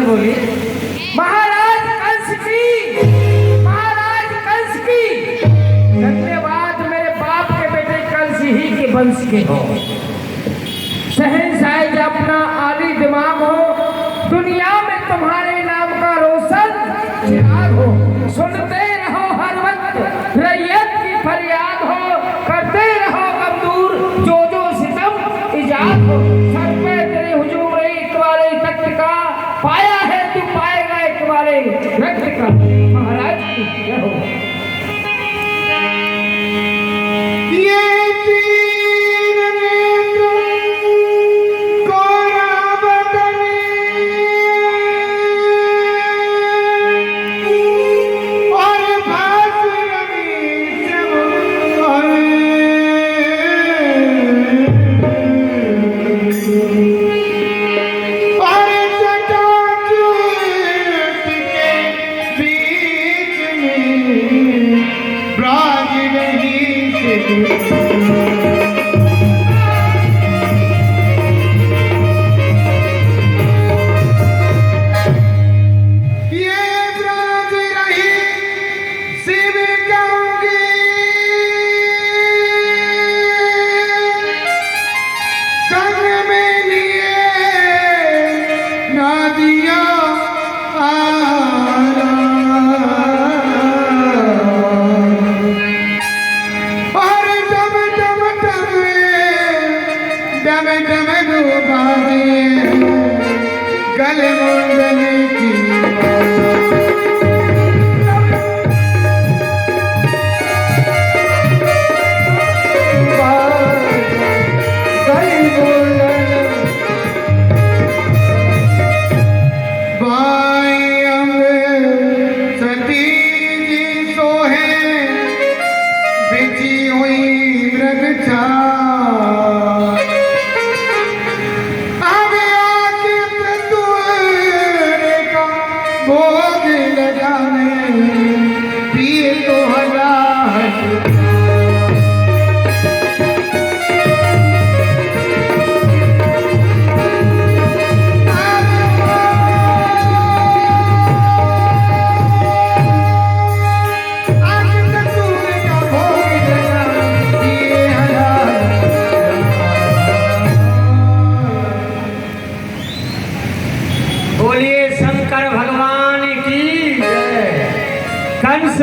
बोली, महाराज कंस की धन्यवाद, मेरे बाप के बेटे कंस ही के वंश के हो। शहंशाह अपना आली दिमाग हो, दुनिया में तुम्हारे नाम का रोशन चिराग हो। सुनते रहो हर वक्त रैयत की फरियाद हो, करते रहो कब दूर जो जो सितम इजाद हो। सर पे तेरे हुजूम एक बारे तख्त का पाया है, तू पाएगा एक बारे रक्त का। महाराज की जय हो।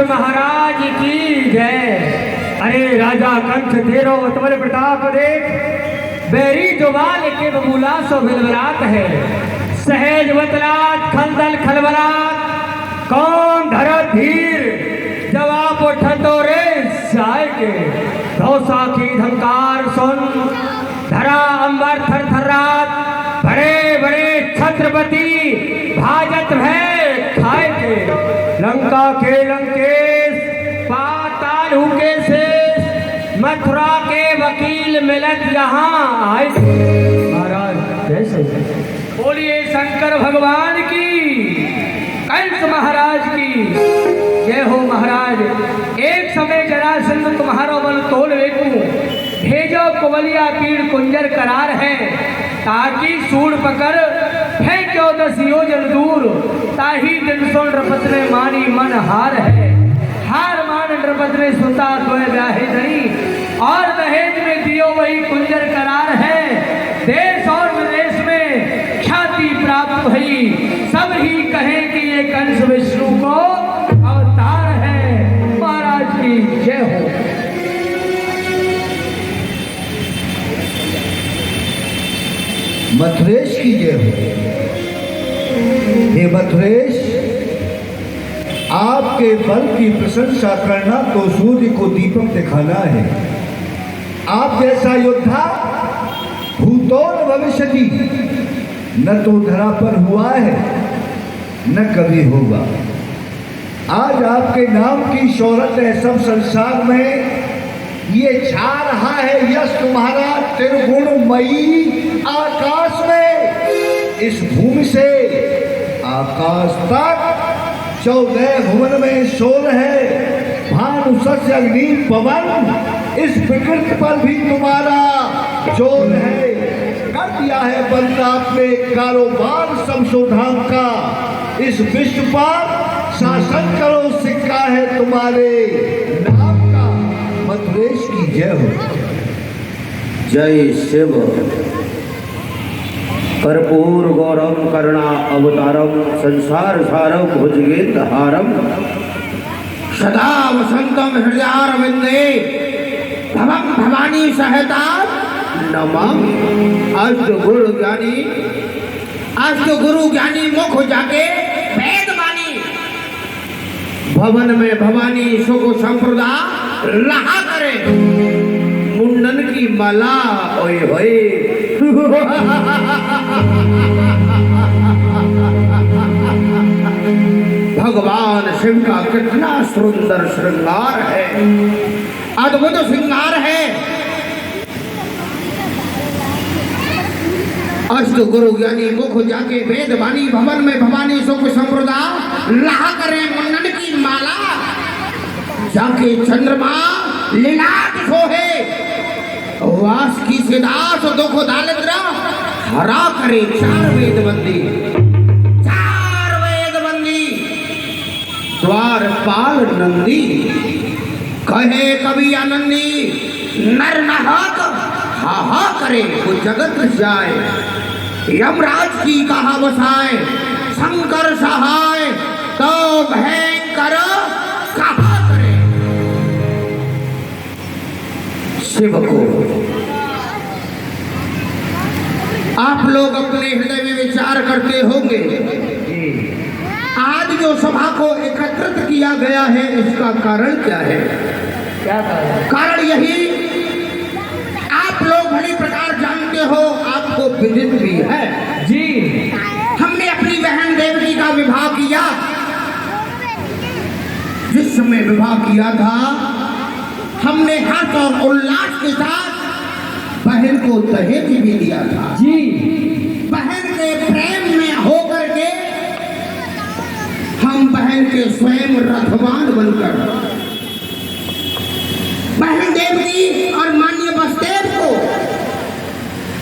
महाराज की जय। अरे राजा कंठ तेरो उत्पल प्रताप देख, बैरी जुबान के बबूला सो बिलबरात है। सहज वतलात खंदल खलबलात, कौन धरत धीर जवाब उठतो रे साय के। धौसा की धंकार सुन, धरा अंबर थर थर्रात, बड़े बड़े छत्रपति भाजत है खाए के। लंका के लंकेश, पाताल के शेष, मथुरा के वकील मिलत यहाँ आए। महाराज कैसे बोलिए शंकर भगवान की, कंस महाराज की जय हो। महाराज एक समय जरासंध तुम्हारो बल तोड़ लेकू, भेजो कुबलिया पीड़ कुंजर करार है। ताकि सूढ़ पकड़ फेंक्यो 10 योजन दूर, ताही दिन सुन नृपत ने मानी मन हार है। हार मान नृपत ने सुता तोय ब्याहे नहीं, और दहेज में दियो वही कुंजर करार है। देश और विदेश में ख्याति प्राप्त भई, सब ही कहें कि ये कंस विष्णु को अवतार है। महाराज की जय हो। मथुरेश की जय हो। हे मथुरेश, आपके बल की प्रशंसा करना तो सूर्य को दीपक दिखाना है। आप जैसा योद्धा भूतोल भविष्य की न तो धरा पर हुआ है न कभी होगा। आज आपके नाम की शोहरत है सब संसार में। ये छा रहा है यश तुम्हारा त्रिगुणमयी आकाश में। इस भूमि से आकाश तक 14 भुवन में शोर है। भानु सस्य अग्नि पवन, इस विकृत पर भी तुम्हारा जोर है। कर्क दिया है बलताप में कारोबार संशोधन का। इस विश्व पर शासन करो, सिक्का है तुम्हारे नाम का। मथुरेश की जय हो। जय शिव। कर्पूर गौरम करुणा अवतारम संसार सारम भुजगेंद हारम सदा वसंतम हृदयारविंदे भवम भवानी सहता नमः। अष्ट गुरु ज्ञानी मुख जाके वेद वाणी भवन में भवानी सुख संप्रदा रहा करे। मुंडन की माला ओए होए भगवान शिव का कितना सुंदर श्रृंगार है, अद्भुत श्रृंगार है। अष्ट गुरु ज्ञानी मुख जाके वेद वाणी भवन में भवानी सुख संप्रदा लाह करे। मुंडन की माला जाके चंद्रमा लीलाट सोहे। वास की सिदास दुख दारिद्र हरा करे। चार वेद बंदी द्वारपाल नंदी कहे कवि आनंदी नर नहाक हा हा करे वो जगत जाए। यमराज की कहा बसाए शंकर सहाय तो भयंकर कहा करे। शिव को आप लोग अपने हृदय में विचार करते होंगे आज जो सभा को एकत्रित किया गया है इसका कारण क्या है? क्या कारण यही आप लोग भली प्रकार जानते हो, आपको विदित भी है जी। हमने अपनी बहन देवकी का विवाह किया। जिस समय विवाह किया था हमने हर्ष और उल्लास के साथ बहन को दहेज भी दिया था जी। बहन के प्रेम में होकर के हम बहन के स्वयं रथवान बनकर बहन देवकी और माननीय वसुदेव को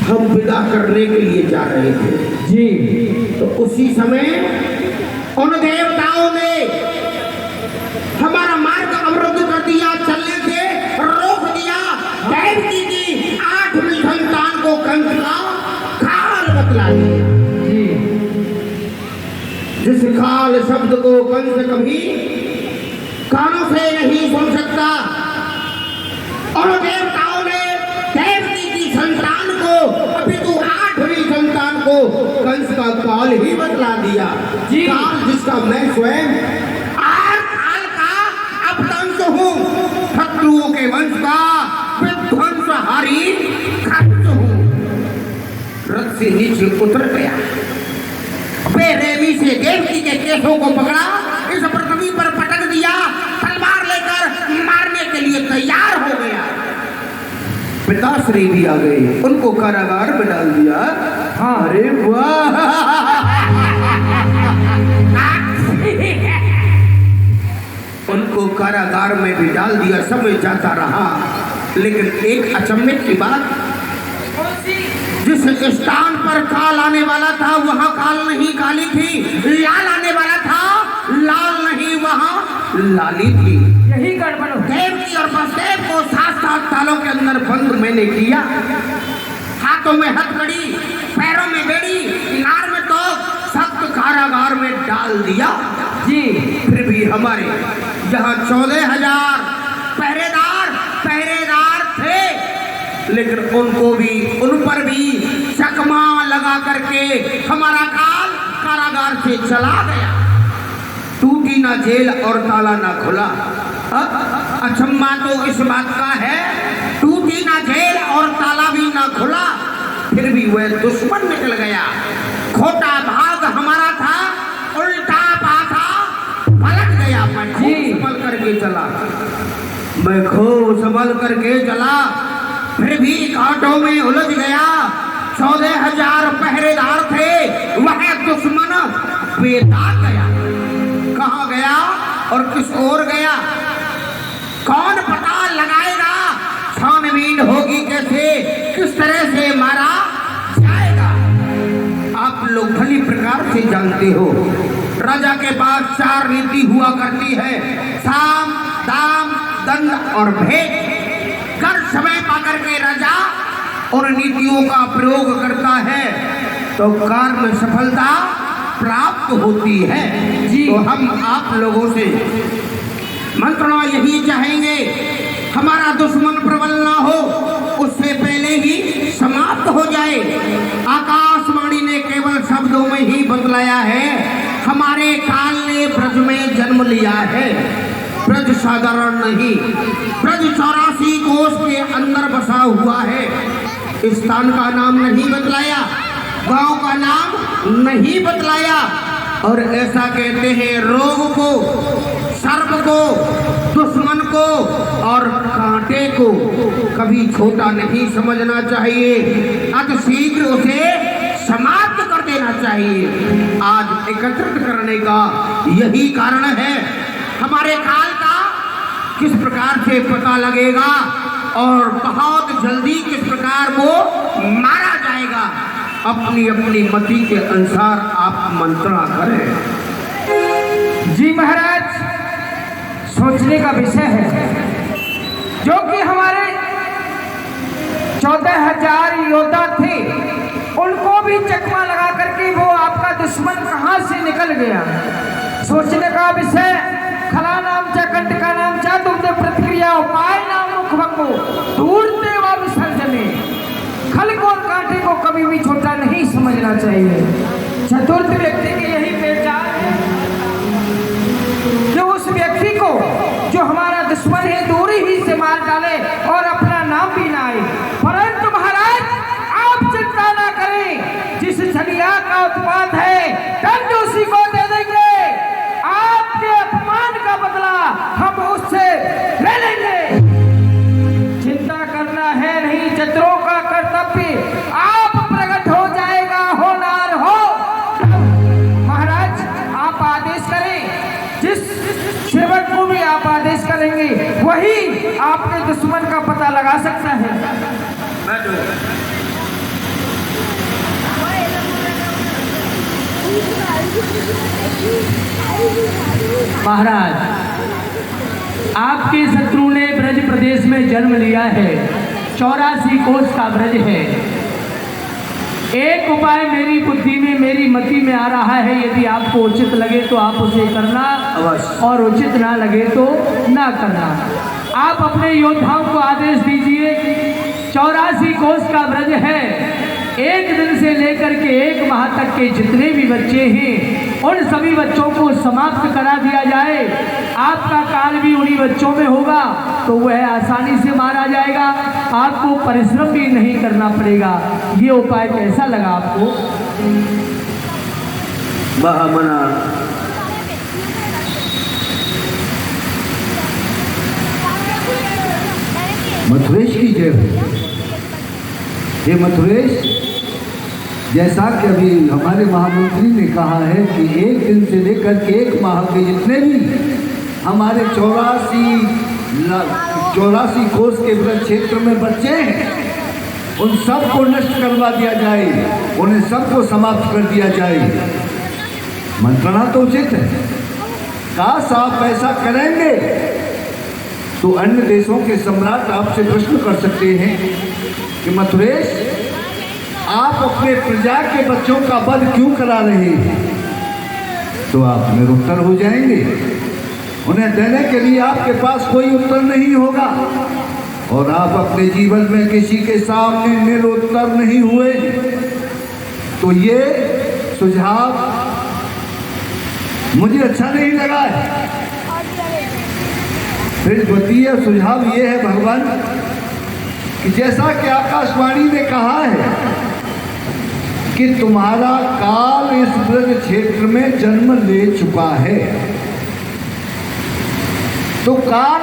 हम विदा करने के लिए जा रहे थे जी। तो उसी समय उन देवताओं ने हमारा मार्ग अवरुद्ध कर दिया, चलने से रोक दिया। देवकी की 8वीं संतान को कंस का काल बतला दिया। जिस काल शब्द को कंस कभी कानों से नहीं सुन सकता, और देवताओं ने देवकी की संतान को अपितु 8वीं संतान को कंस का काल ही बतला दिया। काल जिसका मैं स्वयं काल का अपतंस हूँ, शत्रुओं के वंश का विध्वंसहारी कंस हूँ। रथ से नीचे उतर गया, बेरहमी से देवकी के केशों को पकड़ा, इस पृथ्वी पर पटक दिया, तलवार लेकर मारने के लिए तैयार हो गया। पिताश्री भी आ गए, उनको कारागार में डाल दिया। अरे वाह उनको कारागार में भी डाल दिया। समय जाता रहा, लेकिन एक अचंभित की बात, जिस स्थान पर काल आने वाला था वहां काल नहीं काली थी, लाल आने वाला था लाल नहीं वहां लाली थी। यही गड़बड़ हो। देवकी और वसुदेव को 7-7 सालों के अंदर बंद मैंने किया। हाथों में हथकड़ी, पैरों में बेड़ी, नार में तो सख्त कारागार में डाल दिया जी। फिर भी हमारे जहां 14,000 पहरेदार थे, लेकिन उनको भी, उन पर भी चकमा लगा करके हमारा काल कारागार से चला गया। टूटी ना जेल और ताला ना खुला। अचंभा तो इस बात का है, टूटी ना जेल और ताला भी ना खुला, फिर भी वह दुश्मन निकल गया। खोटा भाग हमारा था, उल्टा पाथा पलट गया। मैं खूब संभल करके चला, मैं खूब संभल करके चला, फिर भी कांटों में उलझ गया। 14,000 पहरेदार थे, वह दुश्मन बेदाग गया। कहाँ गया और किस ओर गया, कौन पता लगाएगा? छानबीन होगी कैसे, किस तरह से मारा जाएगा। लोग भली प्रकार से जानते हो। राजा के पास 4 नीति हुआ करती है, साम, दाम, दंड और भेद। कर समय पाकर के राजा उन नीतियों का प्रयोग करता है तो कार्य में सफलता प्राप्त होती है। जी। तो हम आप लोगों से मंत्रणा यही चाहेंगे, हमारा दुश्मन प्रबल ना हो, उससे पहले ही समाप्त हो जाए। आकाशवाणी ने केवल शब्दों में ही बतलाया है, हमारे काल ने ब्रज में जन्म लिया है। ब्रज साधारण नहीं, ब्रज 84 कोष के अंदर बसा हुआ है। स्थान का नाम नहीं बतलाया, गांव का नाम नहीं बतलाया। और ऐसा कहते हैं, रोग को, सर्प को, दुश्मन को और कांटे को कभी छोटा नहीं समझना चाहिए, अति शीघ्र उसे समाप्त कर देना चाहिए। आज एकत्रित करने का यही कारण है। हमारे काल का किस प्रकार से पता लगेगा और बहुत जल्दी किस प्रकार वो मारा जाएगा, अपनी अपनी मति के अनुसार आप मंत्रणा करें। जी महाराज, सोचने का विषय है, जो कि हमारे 14,000 योद्धा थे, उनको भी चकमा लगा करके वो आपका दुश्मन कहाँ से निकल गया। सोचने का विषय, खला नाम चा, कंट का नाम चा, दुग्ध प्रतिक्रिया उपाय नाम मुख भंगो, दूरते व विसर्जने। खल को और कांटे को कभी भी छोटा नहीं समझना चाहिए। चतुर्थ व्यक्ति की यही पहचान है कि उस व्यक्ति को जो हमारा दुश्मन है दूरी ही से मार डाले और अपना नाम भी ना आए। परंतु महाराज, आप चिंता ना करें, जिस छलिया का उत्पात है दंड उसी को दे देंगे। आपके अपमान का बदला हम उससे ले लेंगे। चिंता करना है नहीं, चतुरों का कर्तव्य आप प्रकट हो जाएगा, होनार हो। महाराज, आप आदेश करें, जिस सेवक को भी आप आदेश करेंगे वही आपके दुश्मन का पता लगा सकता है। महाराज, आपके शत्रु ने ब्रज प्रदेश में जन्म लिया है, 84 कोष का ब्रज है। एक उपाय मेरी बुद्धि में, मेरी मति में आ रहा है, यदि आपको उचित लगे तो आप उसे करना अवश्य, और उचित ना लगे तो ना करना। आप अपने योद्धाओं को आदेश दीजिए, 84 कोष का ब्रज है, एक दिन से लेकर के 1 माह तक के जितने भी बच्चे हैं उन सभी बच्चों को समाप्त करा दिया जाए। आपका काल भी उन्हीं बच्चों में होगा तो वह आसानी से मारा जाएगा, आपको परिश्रम भी नहीं करना पड़ेगा। ये उपाय कैसा लगा आपको? बहामना मथुरेश की जय हो। हे मथुरेश, जैसा कि अभी हमारे महामंत्री ने कहा है कि एक दिन से लेकर के 1 माह के जितने भी हमारे 84 कोष के ब्रज क्षेत्र में बच्चे हैं, उन सबको नष्ट करवा दिया जाए, उन्हें सबको समाप्त कर दिया जाए। मंत्रणा तो उचित है, काश आप ऐसा करेंगे तो अन्य देशों के सम्राट आपसे प्रश्न कर सकते हैं कि मथुरेश, आप अपने प्रजा के बच्चों का वध क्यों करा रहे हैं? तो आप निरुत्तर हो जाएंगे। उन्हें देने के लिए आपके पास कोई उत्तर नहीं होगा और आप अपने जीवन में किसी के सामने निरुत्तर नहीं हुए तो ये सुझाव मुझे अच्छा नहीं लगा है। फिर द्वितीय सुझाव ये है भगवान कि जैसा कि आकाशवाणी ने कहा है कि तुम्हारा काल इस ब्रज क्षेत्र में जन्म ले चुका है, तो काल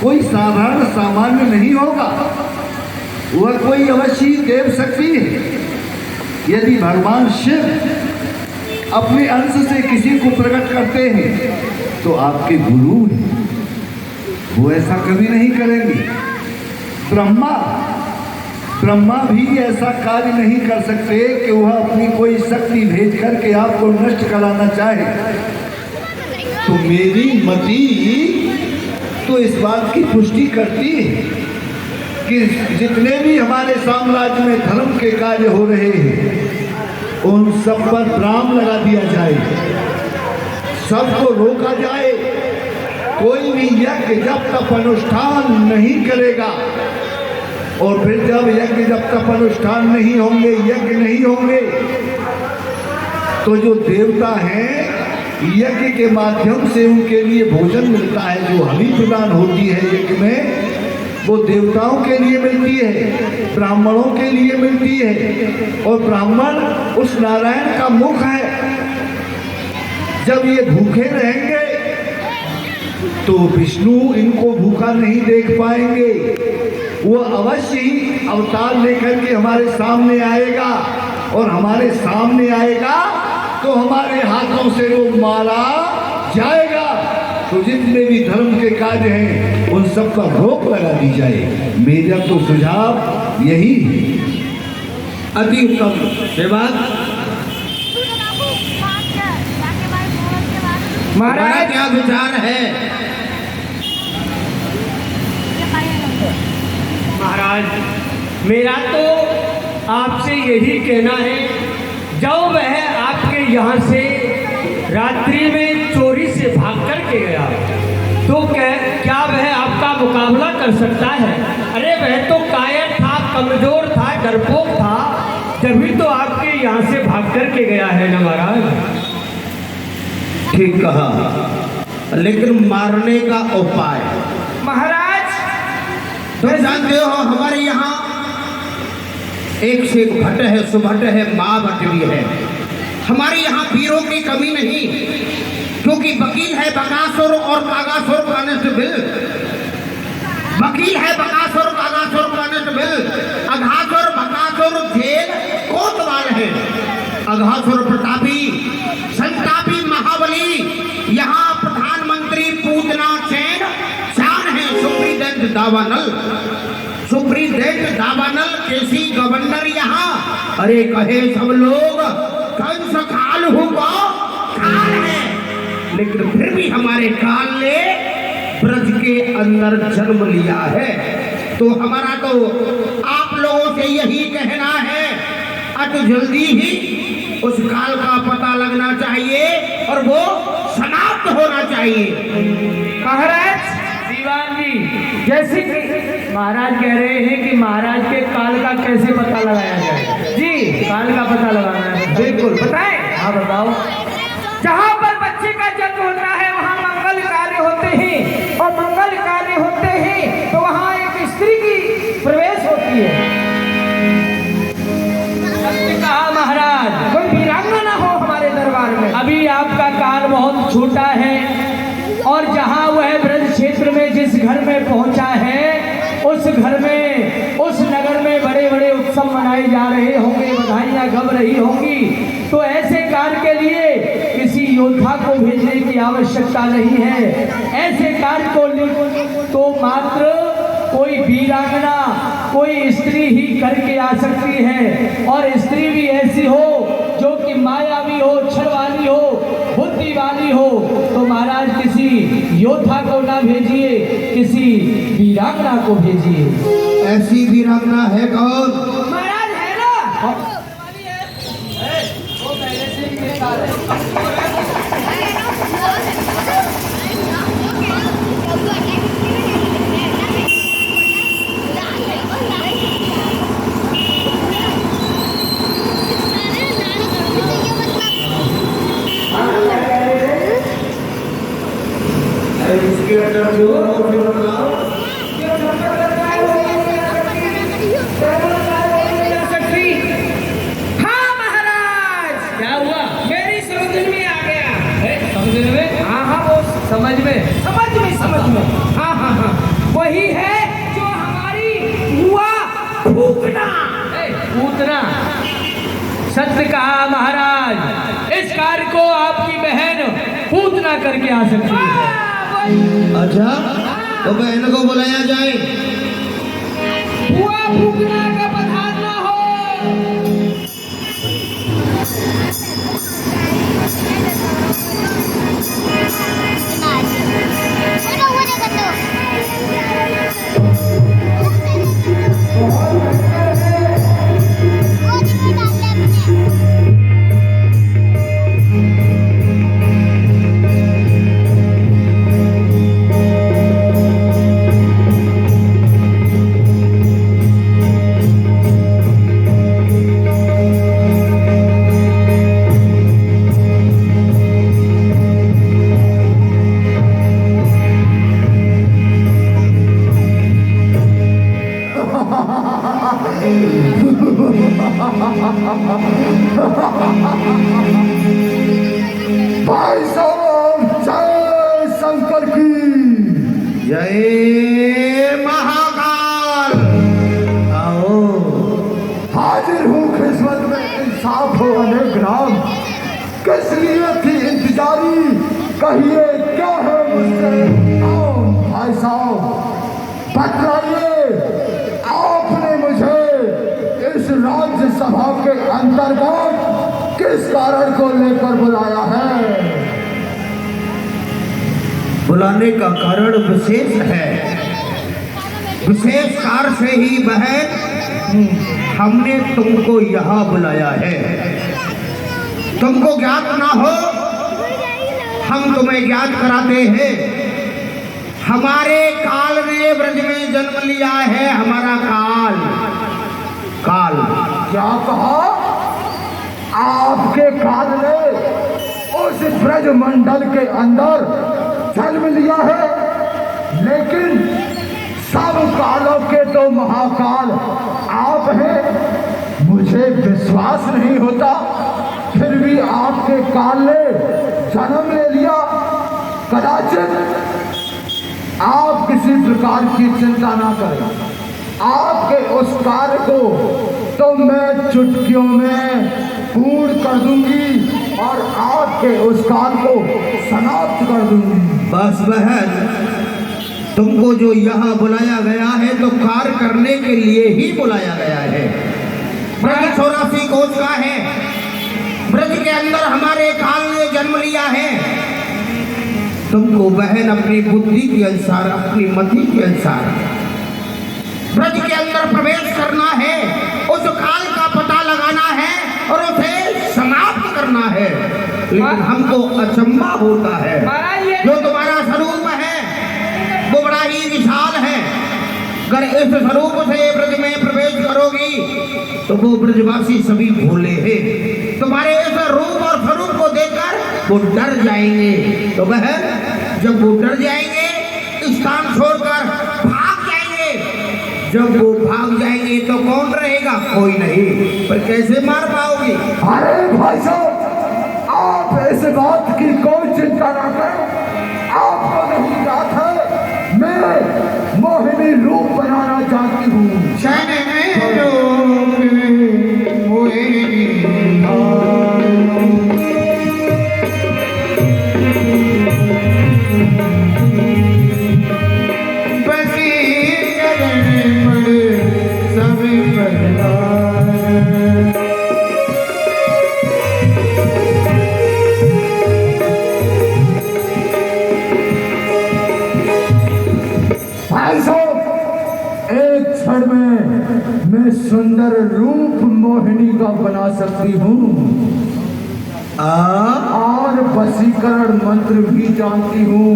कोई साधारण सामान्य नहीं होगा, वह कोई अवश्य देव शक्ति है। यदि भगवान शिव अपने अंश से किसी को प्रकट करते हैं तो आपके गुरु हैं, वो ऐसा कभी नहीं करेंगे। ब्रह्मा ब्रह्मा भी ऐसा कार्य नहीं कर सकते कि वह अपनी कोई शक्ति भेज करके आपको नष्ट कराना चाहे। तो मेरी मति तो इस बात की पुष्टि करती है कि जितने भी हमारे साम्राज्य में धर्म के कार्य हो रहे हैं उन सब पर विराम लगा दिया जाए, सबको रोका जाए। कोई भी यज्ञ जब तक अनुष्ठान नहीं करेगा, और फिर जब यज्ञ जब तक अनुष्ठान नहीं होंगे, यज्ञ नहीं होंगे, तो जो देवता हैं यज्ञ के माध्यम से उनके लिए भोजन मिलता है, जो हवि प्रदान होती है यज्ञ में, वो देवताओं के लिए मिलती है, ब्राह्मणों के लिए मिलती है। और ब्राह्मण उस नारायण का मुख है। जब ये भूखे रहेंगे तो विष्णु इनको भूखा नहीं देख पाएंगे। वो अवश्य ही अवतार लेकर के हमारे सामने आएगा, और हमारे सामने आएगा तो हमारे हाथों से वो मारा जाएगा। तो जितने भी धर्म के कार्य हैं उन सब पर रोक लगा दी जाए। मेरा तो सुझाव यही है। अति उत्तम विवाद। महाराज क्या विचार है? महाराज, मेरा तो आपसे यही कहना है, जब वह आपके यहाँ से रात्रि में चोरी से भाग कर के गया तो क्या वह आपका मुकाबला कर सकता है? अरे वह तो कायर था, कमजोर था, डरपोक था, तभी तो आपके यहाँ से भाग कर के गया है ना महाराज। ठीक कहा, लेकिन मारने का उपाय? महाराज तुम जानते हो हमारे यहाँ एक से एक भट्ट है, सुभट है, माँ भट्ट भी है। हमारे यहाँ वीरों की कमी नहीं, क्योंकि वकील है बकासुर और कागासुर कांस्टेबल, वकील है बकासुर कागासुर कांस्टेबल, अघासुर बकासुर जेल कोतवाल है, अघासुर प्रतापी संतापी महाबली यहाँ प्रधानमंत्री पूतना चैन चान है, सुप्रीडेंट दावानल, सुप्रीडेंट दावानल केसी गवर्नर यहाँ। अरे कहे सब लोग कंस काल होगा, काल है, लेकिन फिर भी हमारे काल ने ब्रज के अंदर जन्म लिया है। तो हमारा तो आप लोगों से यही कहना है, अति जल्दी ही उस काल का पता लगना चाहिए और वो समाप्त होना चाहिए। महाराज दीवान जी, जैसे कि महाराज कह रहे हैं कि महाराज के काल का कैसे पता लगाया जाए? जी, काल का पता लगाना है, बिल्कुल बताएं। हाँ बताओ। जहाँ पर बच्चे का जन्म होता है वहाँ मंगल कार्य होते हैं, और मंगल कार्य होते हैं तो वहाँ एक स्त्री की प्रवेश होती है। कहा महाराज, कोई वीरांगना हो हमारे दरबार में। अभी आपका काल बहुत छोटा है, और जहाँ वह ब्रज क्षेत्र में जिस घर में पहुंचा है उस घर में, उस नगर में बड़े बड़े उत्सव मनाए जा रहे होंगे, बधाइयाँ गम रही होंगी। तो ऐसे कार्य के लिए किसी योद्धा को भेजने की आवश्यकता नहीं है। ऐसे कार्य को तो मात्र कोई वीरांगना, कोई स्त्री ही करके आ सकती है, और स्त्री भी ऐसी हो जो कि मायावी हो, छलवाली हो, बुद्धि वाली हो। तो महाराज किसी योद्धा को ना भेजिए, किसी वीरांगना को भेजिए। ऐसी वीरांगना है कौन? महाराज है ना, वो पहले से ही मेरे साथ है। इसके अंदर जो हाँ महाराज, क्या हुआ? मेरी समझ में आ गया। समझ में? हाँ हाँ, वो समझ में, समझ में। हाँ हाँ हाँ, वही है जो हमारी हुआ फूकना, पूतना। सत्य कहा महाराज, इस कार्य को आपकी बहन पूतना करके आ सकती है। अच्छा, तो बहन को बुलाया जाए। हुआ फूकना का पता भाई साहब जय शंकर की जय महाकाल। आओ। हाजिर हूँ खिदमत में, इंसाफ हो अनेक नाम, किस लिए थी इंतजारी, कहिए क्या है मुझसे काम। भाई साहब बतलाइए, आपने मुझे इस राज्यसभा के अंतर्गत किस कारण को लेकर बुलाया है? बुलाने का कारण विशेष है। विशेष कार से ही बहन हमने तुमको यहाँ बुलाया है। तुमको ज्ञात ना हो, हम तुम्हें ज्ञात कराते हैं। हमारे काल ने ब्रज में जन्म लिया है। हमारा काल काल क्या कहा? आपके काल ने उस ब्रज मंडल के अंदर जन्म लिया है, लेकिन सब कालों के तो महाकाल आप हैं। मुझे विश्वास नहीं होता, फिर भी आपके काल ने जन्म ले लिया। कदाचित आप किसी प्रकार की चिंता ना करें, आपके उस कार्य को तो मैं चुटकियों में पूर्ण कर दूंगी और आपके उस कार्य को समाप्त कर दूंगी। बस बहन, तुमको जो यहाँ बुलाया गया है तो कार्य करने के लिए ही बुलाया गया है। ब्रज 84 कोष का है। ब्रज के अंदर हमारे काल ने जन्म लिया है। तुमको बहन अपनी बुद्धि के अनुसार, अपनी मति के अनुसार ब्रज के अंदर प्रवेश करना है, उस काल का पता लगाना है और उसे समाप्त करना है। लेकिन हमको अचंभा होता है, जो तुम्हारा स्वरूप है वो बड़ा ही विशाल है। अगर इस स्वरूप से ब्रज में प्रवेश करोगी तो वो ब्रजवासी सभी भोले हैं। तुम्हारे इस रूप और स्वरूप को देखकर वो डर जाएंगे। तो बहन, जब वो डर जाएंगे, स्थान छोड़कर भाग जाएंगे। जब वो भाग जाएंगे तो कौन रहेगा? कोई नहीं। पर कैसे मार पाओगे? अरे भाई साहब, आप ऐसे बात की कोई चिंता ना करें। आपको नहीं याद है, मैं मोहिनी रूप बनाना चाहती हूँ। मैं सुंदर रूप मोहिनी का बना सकती हूँ और वशीकरण मंत्र भी जानती हूँ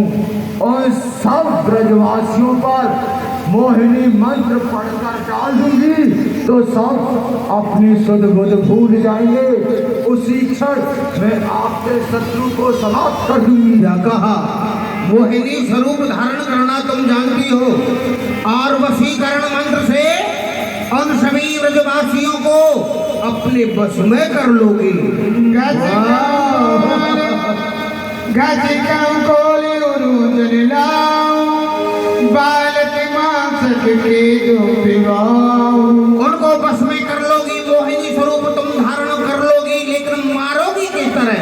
और सब ब्रजवासियों पर मोहिनी मंत्र पढ़कर डाल दूंगी तो सब अपनी सुध बुध भूल जाएंगे। उसी क्षण मैं आपके शत्रु को समाप्त कर दूंगी। क्या कहा? मोहिनी स्वरूप धारण करना तुम जानती हो और वशीकरण मंत्र से उन सभी ब्रजवासियों को अपने बस में कर लोगे। उनको बस में कर लोगी, मोहिनी स्वरूप तुम धारण कर लोगी, लेकिन मारोगी किस तरह?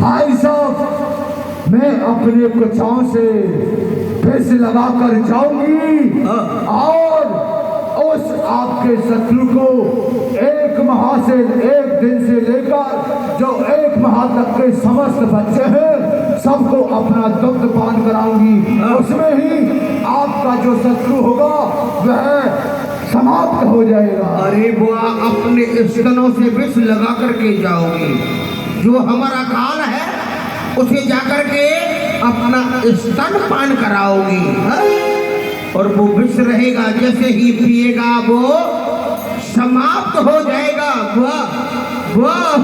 भाई साहब, मैं अपने कुचाओं से फिस लगा कर जाऊंगी और उस आपके शत्रु को एक माह से, एक दिन से लेकर जो एक माह तक के समस्त बच्चे हैं सबको अपना दुग्ध पान कराऊंगी। उसमें ही आपका जो शत्रु होगा वह समाप्त हो जाएगा। अरे बुआ, अपने स्तनों से विष लगा करके जाओगी। जो हमारा काल है उसे जाकर के अपना स्तन पान कराओगी, और वो विष रहेगा, जैसे ही पिएगा वो समाप्त हो जाएगा। वाह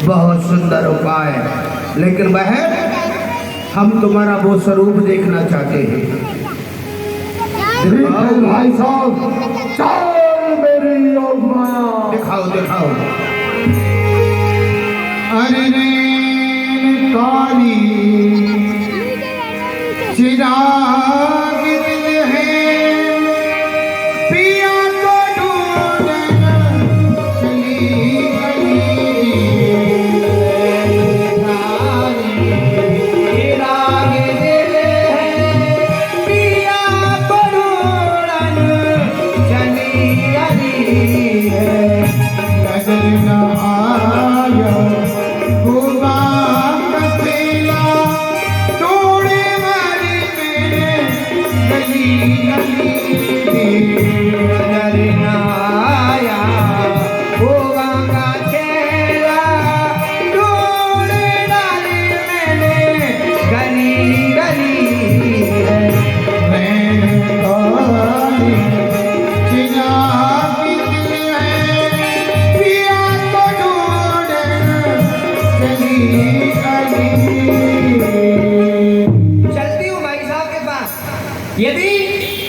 बहुत सुंदर उपाय, लेकिन बहन हम तुम्हारा वो स्वरूप देखना चाहते हैं। भाई साहब चल मेरी योग माया। दिखाओ दिखाओ। अरे रे काली चिराग दिल है, पिया को ढूंढना चली गई। चिराग दिल है, पिया को ढूंढना चली गई है। नजर न आया गोवा कथेला, तोड़े वाली मेरे गली गली। नजर न आया गोवा का चेला, तोड़े वाली मेरे गली गली। मैं काली चिराग दिल है, पिया को ढूंढना चली गई। चलती हूँ भाई साहब के पास। यदि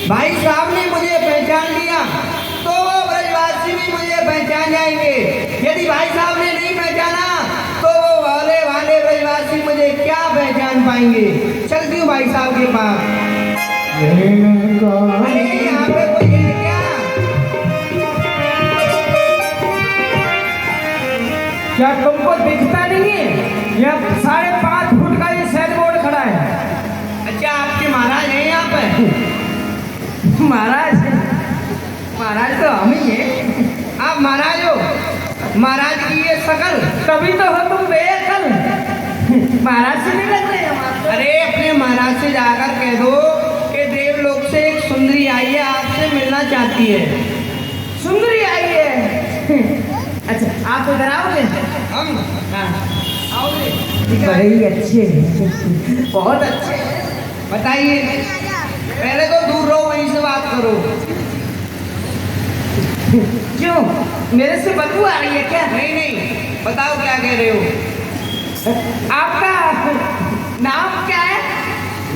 भाई साहब ने मुझे पहचान लिया तो वो ब्रजवासी भी मुझे पहचान जाएंगे। यदि भाई साहब ने नहीं पहचाना तो वो वाले वाले ब्रजवासी मुझे क्या पहचान पाएंगे। चलती हूँ भाई साहब के पास। अरे यहाँ पे कोई है क्या? क्या तुमको दिखता नहीं है? यह 5.5 फुट का ये सैन बोर्ड खड़ा है। अच्छा, आपके महाराज हैं यहाँ पे? महाराज महाराज तो हम ही हैं। आप महाराज हो? महाराज की ये शकल, तभी तो हो तुम बेअकल। महाराज से नहीं लग रहे हमारे। अरे अपने महाराज से जाकर कह दो कि देवलोक से एक सुंदरी आई है, आपसे मिलना चाहती है। सुंदरी आई है। अच्छा आप इधर आओगे? हम? हाँ आओगे? बड़े ही अच्छे हैं, बहुत अच्छे हैं। बताइए। पहले तो दूर रहो, वहीं से बात करो। क्यों, मेरे से बदबू आ रही है क्या? नहीं नहीं, बताओ क्या कह रहे हो। आपका नाम क्या है?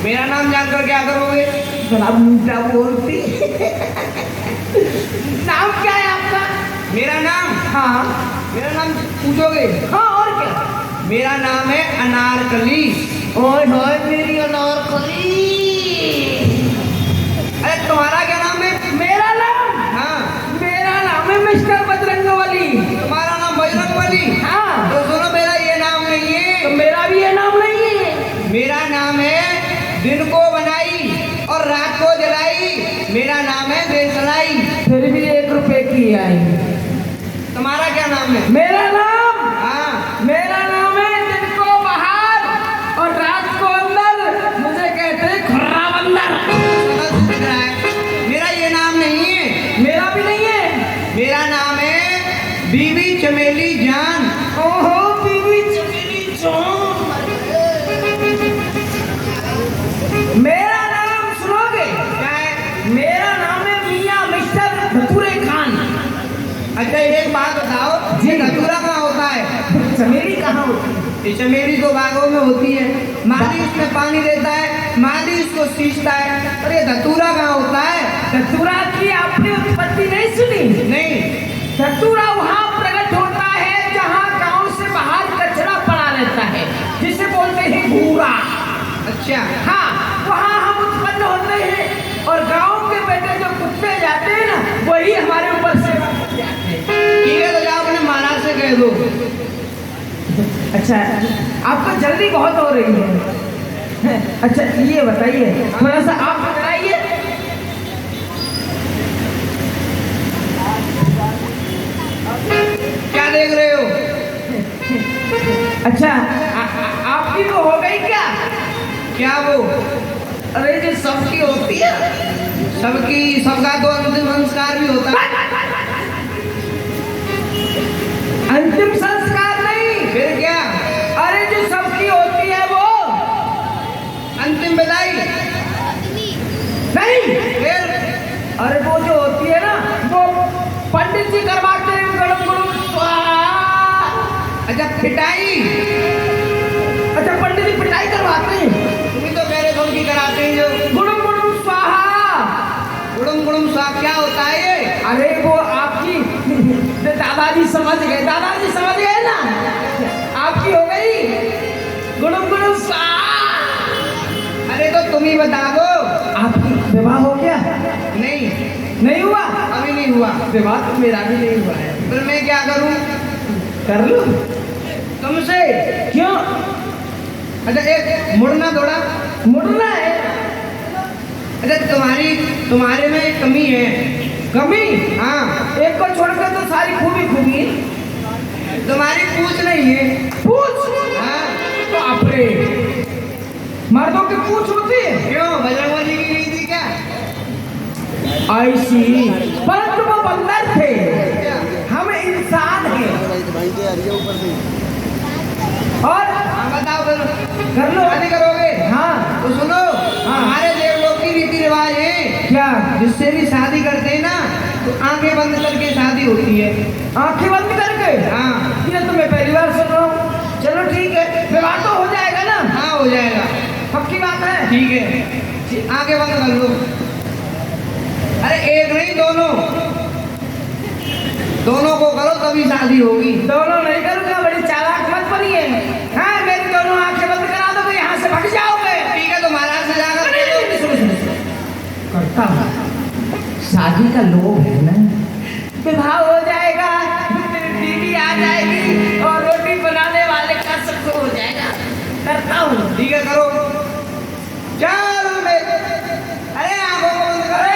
मेरा नाम जानकर क्या करोगे? बड़ा मीठा बोलती। नाम क्या है आपका? मेरा नाम? हाँ मेरा नाम पूछोगे? हाँ और क्या? मेरा नाम है अनारकली। ओए होए मेरी अनारकली। अरे तुम्हारा क्या नाम है? मेरा नाम? हाँ। मेरा नाम है मिस्टर बजरंगबली। तुम्हारा नाम बजरंगबली? हाँ। तो सुनो, मेरा ये नाम नहीं है। तो मेरा भी ये नाम नहीं है। मेरा नाम है दिन को बनाई और रात को जलाई। मेरा नाम है बेसलाई। फिर भी 1 रुपए की आई। तुम्हारा क्या नाम है? मेरा नाम? हाँ। मेरा नाम है दिन को बाहर और रात को अंदर, मुझे कहते हैं खुर्रा बंदर। समझ दिख रहा है। मेरा ये नाम नहीं है। मेरा भी नहीं है। मेरा नाम है बीबी चमेली जान। ओहो बीबी चमेली जान। मेरा नाम सुनोगे? क्या है? मेरा नाम है मियां मिस्टर धतूरे खान। अच्छा, एक बात बताओ, ये धतूरा कहाँ होता है? चमेली कहाँ होती है? ये चमेली तो बागों में होती है। माली इसमें पानी देता है, माली इसको सींचता है। और ये धतूरा कहाँ होता है? धतूरा की आपने उत्पत्ति नहीं सुनी? नहीं। धतूरा वहाँ प्रकट होता है जहाँ गांव से बाहर कचरा पड़ा रहता है, जिसे बोलते हैं भूरा। अच्छा। हाँ, वहाँ हम उत्पन्न होते हैं और गांव के बेटे जो कुत्ते जाते हैं ना, वही हमारे ऊपर सेवा करते हैं। ठीक है, तो जाओ अपने महाराज से कह दो। अच्छा, आपको जल्दी बहुत हो रही है। अच्छा ये बताइए, थोड़ा सा आप बताइए। क्या देख रहे हो? अच्छा आपकी वो हो गई क्या? क्या वो? अरे जो सबकी होती है, सबका तो अंतिम संस्कार भी होता है। अंतिम संस्कार नहीं, फिर क्या? अरे जो सबकी होती है वो अंतिम विदाई नहीं। फिर? अरे वो जो होती है ना, वो पंडित जी करवाते हैं, गड़म गड़म स्वाहा। अच्छा, पिटाई। अच्छा पंडित जी पिटाई करवाते हैं। तुम्ही तो कह रहे थे उनकी कराते हैं जो। गुड़म गुड़म स्वाहा। गुड़म गुड़म सा क्या होता है ये? अरे वो आपकी दादाजी समझ गए, दादाजी समझ गए ना, आपकी हो गई गुड़म गुड़म स्वाहा। अरे तो तुम ही बता दो। आपकी विवाह हो गया? नहीं, नहीं हुआ? अभी नहीं हुआ। विवाह तो मेरा भी नहीं हुआ है। फिर मैं क्या करूं? कर लो। तुमसे क्यों? अच्छा एक मुड़ना थोड़ा मुड़ना है? अच्छा तुम्हारे में एक कमी है। कमी? हाँ, एक को छोड़कर तो सारी खूबी खूबी है। तुम्हारी पूछ नहीं है। पूछ? हाँ, तो अपने मर्दों की पूछ होती है। क्यों बजरंगबली की नहीं थी क्या? ऐसी, परंतु वो बंदर थे, हम इंसान हैं। और हाँ बताओ फिर। कर लो। शादी करोगे? हाँ। तो सुनो, हमारे देवलोक की रीति रिवाज है क्या? जिससे भी शादी करते हैं ना तो आंखें बंद करके शादी होती है। आंखें बंद करके? हाँ। ये तो मैं पहली बार सुन रहा हूँ। चलो ठीक है, विवाह तो हो जाएगा ना? हाँ हो जाएगा। पक्की बात है? ठीक है, आंखें बंद कर लो। अरे एक नहीं, दोनों को करो तभी शादी होगी। दोनों नहीं करूँगा, बड़ी चालाक मत बनिए। हाँ, मेरी दोनों आंखें बंद करा दो, यहाँ से भाग जाओगे। ठीक है, तो महाराज से जाकर करता हूँ। शादी का लोभ है ना, विवाह हो जाएगा, मेरी बीवी आ जाएगी और रोटी बनाने वाले का सब हो जाएगा। करता हूँ। ठीक है, करो। चल अरे आंखों को बंद करो।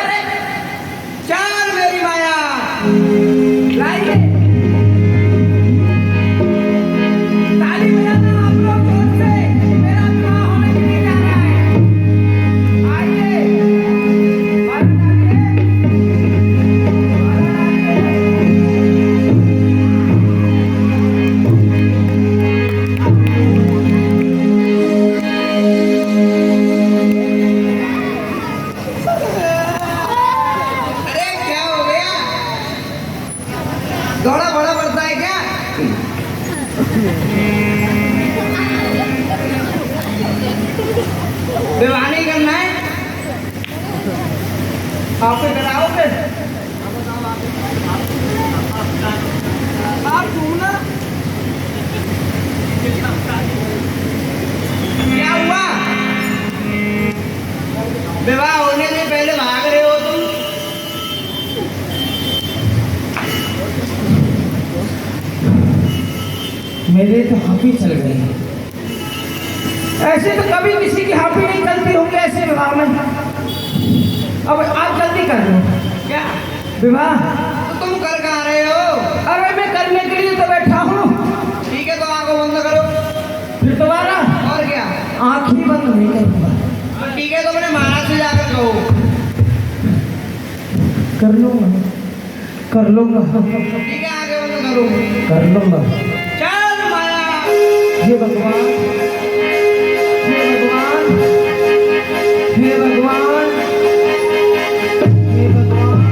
चल मेरी माया। लाइए ताली बजाना आप लोग जोर से, मेरा विवाह होने के लिए जा रहा है। आइए बाहर अरे क्या हो गया? दौड़ा बड़ा पड़ता है क्या? विवाह नहीं करना है? आप कराओगे? आप घूमना। क्या हुआ? विवाह होने से पहले भाग रहे हो तुम? मेरे तो हाथी चल गए। ऐसे तो कभी किसी की हाथी नहीं चलती होंगी ऐसे विवाह में। अब आप जल्दी कर लो। क्या विवाह? तो तुम कर कहाँ रहे हो? अरे मैं करने के लिए तो बैठा हूँ। ठीक है, तो आंखों बंद करो। फिर दोबारा? और क्या? आँख ही बंद नहीं करूँगा। तो ठीक है, तो अपने महाराज से जाकर कहो। कर लूँगा, कर लूँगा, ठीक है, आंखें बंद करो। कर लूँगा। चल माया। हे भगवान, हे भगवान, हे भगवान, हे भगवान।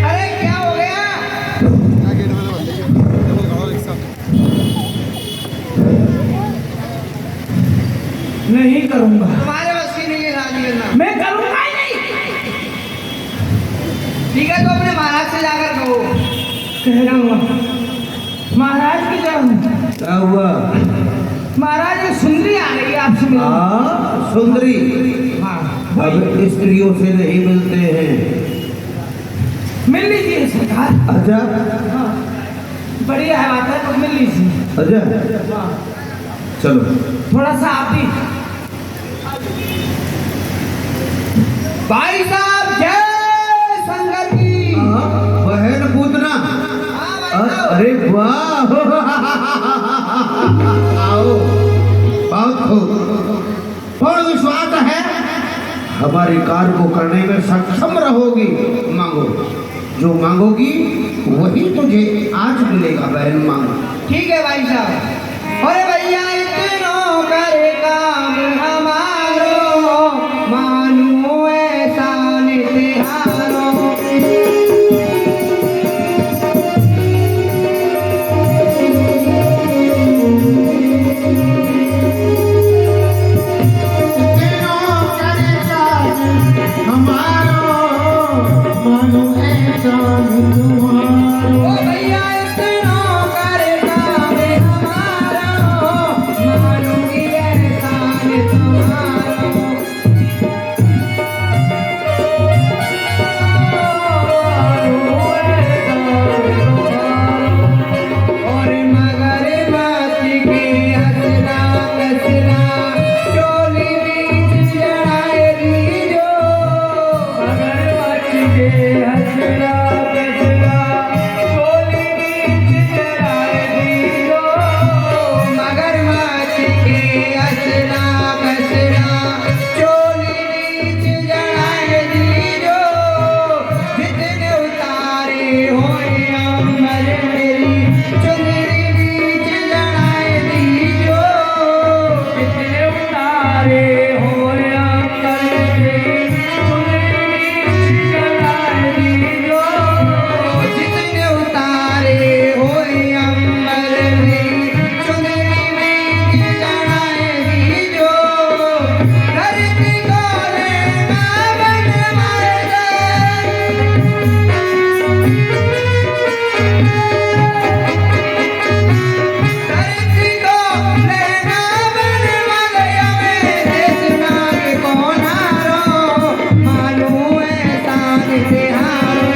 अरे क्या हो गया? नहीं करूँगा। तुम्हारे बस की नहीं है शादी करना। मैं करूँगा ही नहीं। ठीक है, तो अपने महाराज से जाकर कहो। कह रहा हूँ महाराज की जय। क्या हुआ? महाराज एक सुंदरी आ रही है आपसे मिलने। हाँ, सुंदरी। हाँ, अब स्त्रियों से नहीं मिलते हैं। मिल लीजिए सरकार। अच्छा हाँ, बढ़िया है बात है, तो मिल लीजिए। अच्छा, हाँ, चलो। थोड़ा सा आप भी। भाई साहब जय शंकर की। हाँ, बहन पूतना। हाँ भाई साहब। अरे वाह, आओ, बहुत खूब। पूर्ण विश्वास है हमारे कार्य को करने में सक्षम रहोगी। मांगो। जो मांगोगी वही तुझे आज मिलेगा बहन, मांग। ठीक है भाई साहब। अरे भैया इतनो करे काम हमारो, मानो एहसान तिहारो। ओ भैया इतनो करे काम हमारो, मानूंगी एहसान तुम्हारो। और मगर मत के हंसना कसना, चोली बीच जड़ाए दीजो। मगरमच्छ के हंसना कसना, चोली बीच जड़ाए दीजो। मगरमच्छ के हंसना कसना, चोली बीच जड़ाए दीजो। जितने उतारे होए अम्बर मेरी, चुनरी बीच जड़ाए दीजो। कितने उतारे हो अंबर मेरी, चुनरी बीच जड़ाए दीजो। जितने उतारे होए अम्बर मेरी, चुनरी बीच जड़ाए दीजो। धरती को लेना बनवाए धरती को लेना बनवाए हमें। देशना के कोनारो, मानो एहसान तिहारो।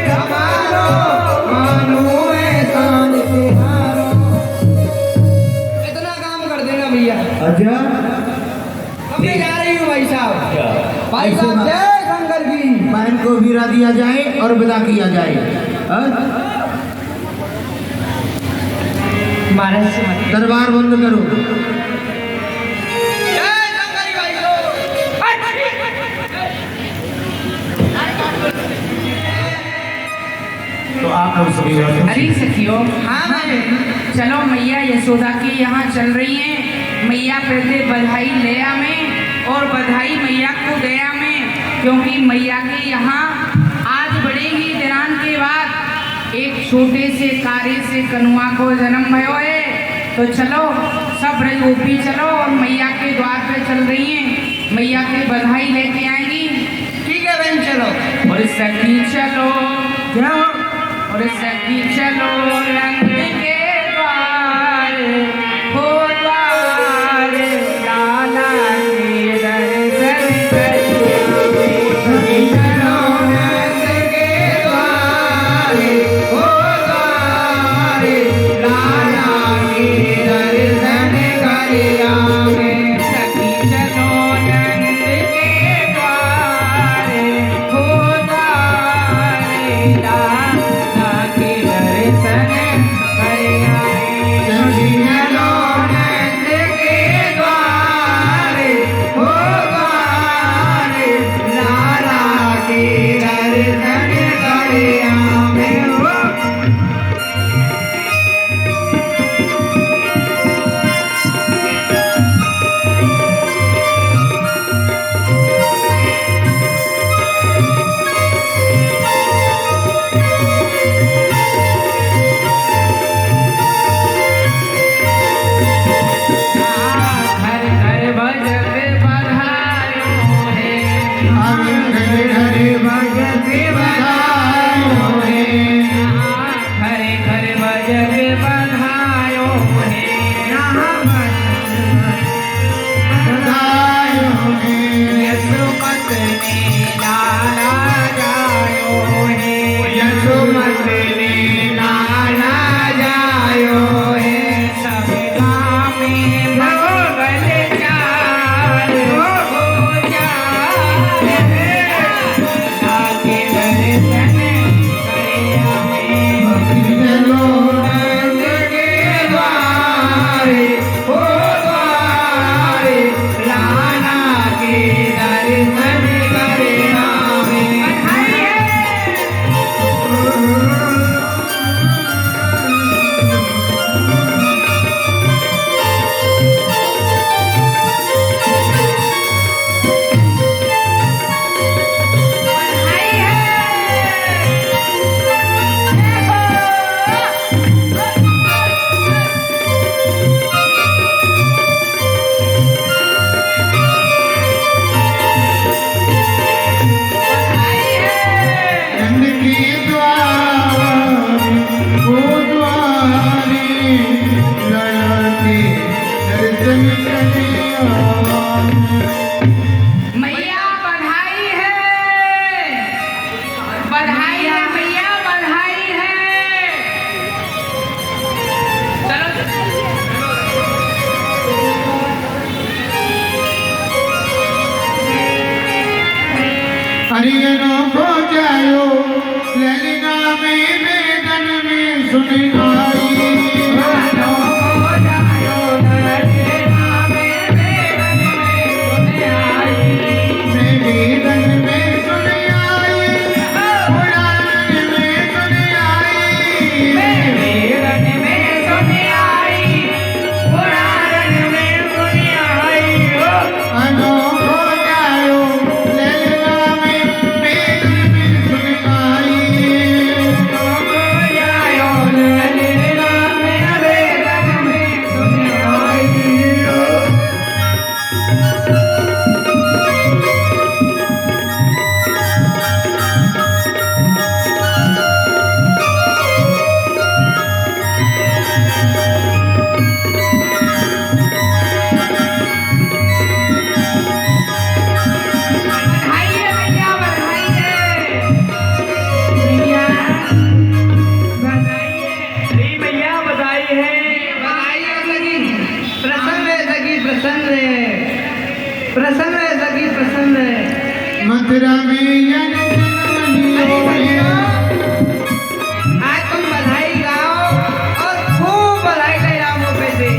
हमारो मानो एहसान तिहारो। इतना काम कर देना भैया। अच्छा, मैं जा रही हूँ भाई साहब। भाई साहब जय शंकर की। बहन को विदा दिया जाए और विदा किया जाए। हाँ? महाराज से मत दरबार बंद करो। जय शंकर भाई को। तो आप लोग सभी अरे सखियो, हाँ भाई। चलो मैया यशोदा के यहाँ चल रही हैं। मैया पहले बधाई लेया में और बधाई मैया को गया में, क्योंकि मैया के यहाँ आज बड़े ही दिनान के बाद एक छोटे से कारे से कनुआ को जन्म भयो है। तो चलो सब रजोपी चलो और मैया के द्वार पे चल रही हैं। मैया के बधाई लेके आएंगी। ठीक है बहन चलो। और सखी चलो, और सखी चलो रंग के द्वार, हो द्वार लाला के दर्शन करिए। सखी चलो रंग के द्वार, हो द्वार लाला के दर्शन करियावे। सखी चलो नंद के द्वार, हो द्वार लाला के दर्शन घर घर भजन बधायो है, घर घर भजन बधायो है, यहाँ बधायो है, यशोमत ने लाला जायो है, यशोमत ने लाला जायो है, सब काम में भगवल चार हो जाए, आके दर्शन करे हमें भक्तजनों रंग के द्वारे हो द्वारे, लाला के दर्शन करे हमें। मैया बधाई है, बधाई है मैया, बधाई है। हरियनो को जायो ललिता में वेदन में सुनाई, प्रसन्न है सखी, प्रसन्न है। मथुरा में आज तुम बधाई गाओ और खूब बधाई ले आओ मुँह पे से।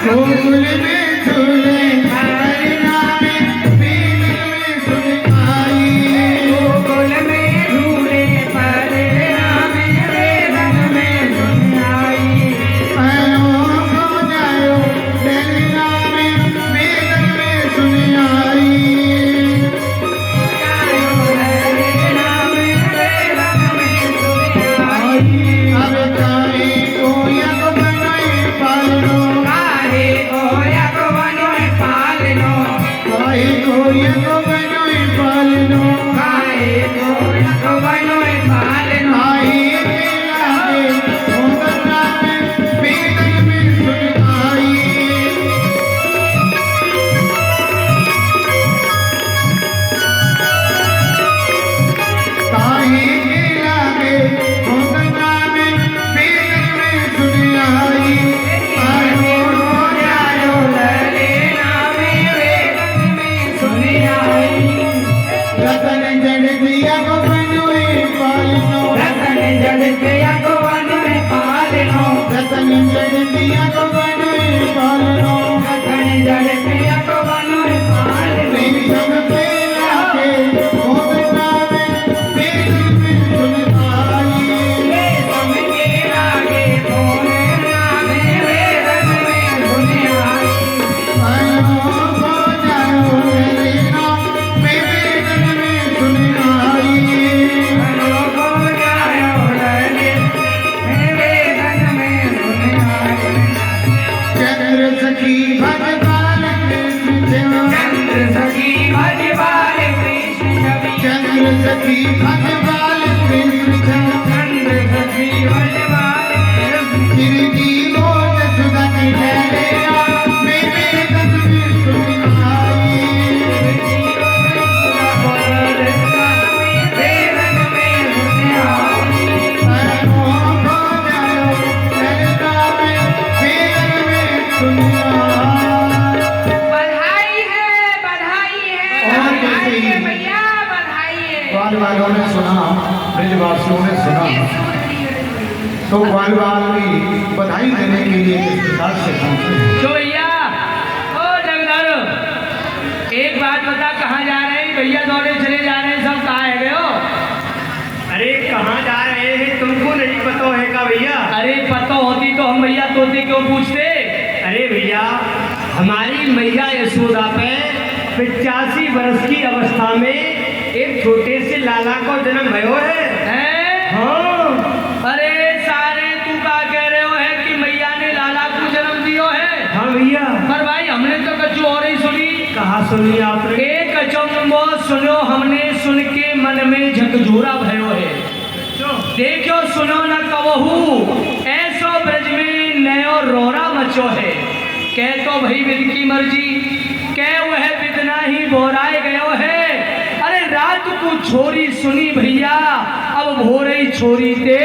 गोकुल में झूले हरिना में बीन में सुनाई, गोकुल में झूले हरिना में वेदन में सुनाई, पैरों को जायो ललिता में वेदन में सुनाई, अब काहे को यक बनाई पालनो, काहे को यक बनाई पालनो, आई लागे भोगना में वेदन में सुनाई, काहे लागे भोगना में वेदन में सुनाई, पैरों को जायो ललिता में वेदन में सुनाई, रतन जड़ दिया को बनोई पालनो, रतन जड़ दिया को बनोई पालनो, रतन जड़ दिया को बनोई पालनो, रतन जड़ दिया को बनोई पालनो, सब पे लाके भोगना में वेदन में सुनाई, सब के लागे भोगना में वेदन में सुनाई, पैरों को जायो ललिता में वेदन में सुनाई, पैरों को जायो ललिता सखी भगवान कृष्ण नंद सखी भगवान गिरगी मोज सुधा की ठहरिया मेरे तस्वीर सुनाई बधाई है और बधाई कैसे? है भैया बधाई है ग्वाल वालों ने सुना, ब्रजवासियों ने सुना, तो ग्वाल वाली बधाई देने के लिए किस प्रकार से पहुंचे। तो भैया ओ जगदार एक बात बता, कहाँ जा रहे हैं भैया? दौड़े चले जा रहे हैं, सब कहाँ है गए हो? अरे कहाँ जा रहे हैं, तुमको नहीं पता है का भैया? अरे पता होती तो हम भैया तोते क्यों पूछते? अरे भैया, हमारी मैया यशोदा पे 85 वर्ष की अवस्था में एक छोटे से लाला को जन्म भयो है। हैं? हाँ अरे सारे तू का कह रहे हो है कि मैया ने लाला को जन्म दियो है? हाँ भैया। पर भाई हमने तो कछु और ही सुनी। कहाँ सुनी आपने? एक अचंबो सुनो हमने, सुन के मन में झकझोरा भयो है। देखो सुनो न कबहू, ऐसो ब्रज में नयो रोरा मचो है। कह तो भाई विद की मर्जी, कह वह विदना ही बोराए गयो है। अरे रात को छोरी सुनी भैया, अब भोरे छोरी ते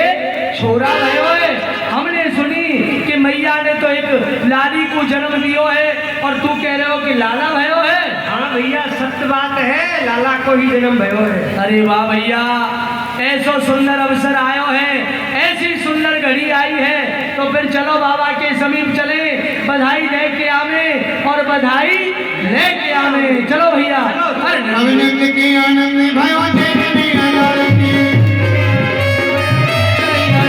छोरा भयो है। हमने सुनी कि मैया ने तो एक लाली को जन्म दियो है, और तू कह रहे हो कि लाला भयो है। हाँ भैया, सत्य बात है, लाला को ही जन्म भयो है। अरे वाह भैया, ऐसा सुंदर अवसर आयो है, ऐसी सुंदर घड़ी आई है, तो फिर चलो बाबा के समीप चले, बधाई दे के आवे और बधाई लेके आवे। चलो भैया। अरे अभिनंद के आनंद भयो देखने लाल की,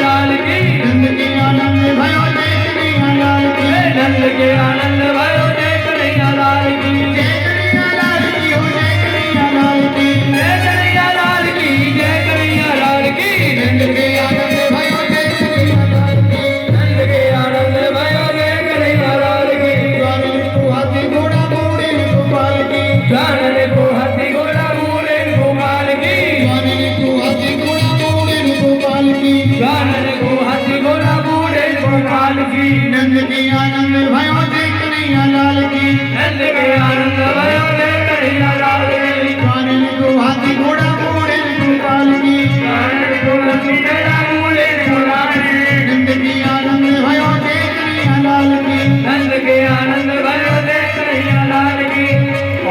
लाल की, नंद के आनंद भयो देखने लाल की, नंद के आनंद भयो देखने लाल की, देखने लाल की हो देखने लाल की, देखने लाल की, देखने लाल की, नंद के आनंद भयो देखने लाल की, नंद के आनंद भयो देखने लाल की, स्वामी को हाथी घोड़ा मोड़े गोपाल की, जानन को हाथी घोड़ा मोड़े गोपाल की, स्वामी को हाथी घोड़ा मोड़े गोपाल की, जानन को हाथी घोड़ा मोड़े गोपाल की, नंद के आनंद भयो देखने लाल की, नंद के आनंद भयो देखने लाल की, स्वामी को हाथी घोड़ा मोड़े गोपाल की, जानन को हाथी घोड़ा मोड़े गोपाल की, नंद के आनंद भयो देखने लाल की। नंद के आनंद भयो देखने लाल की।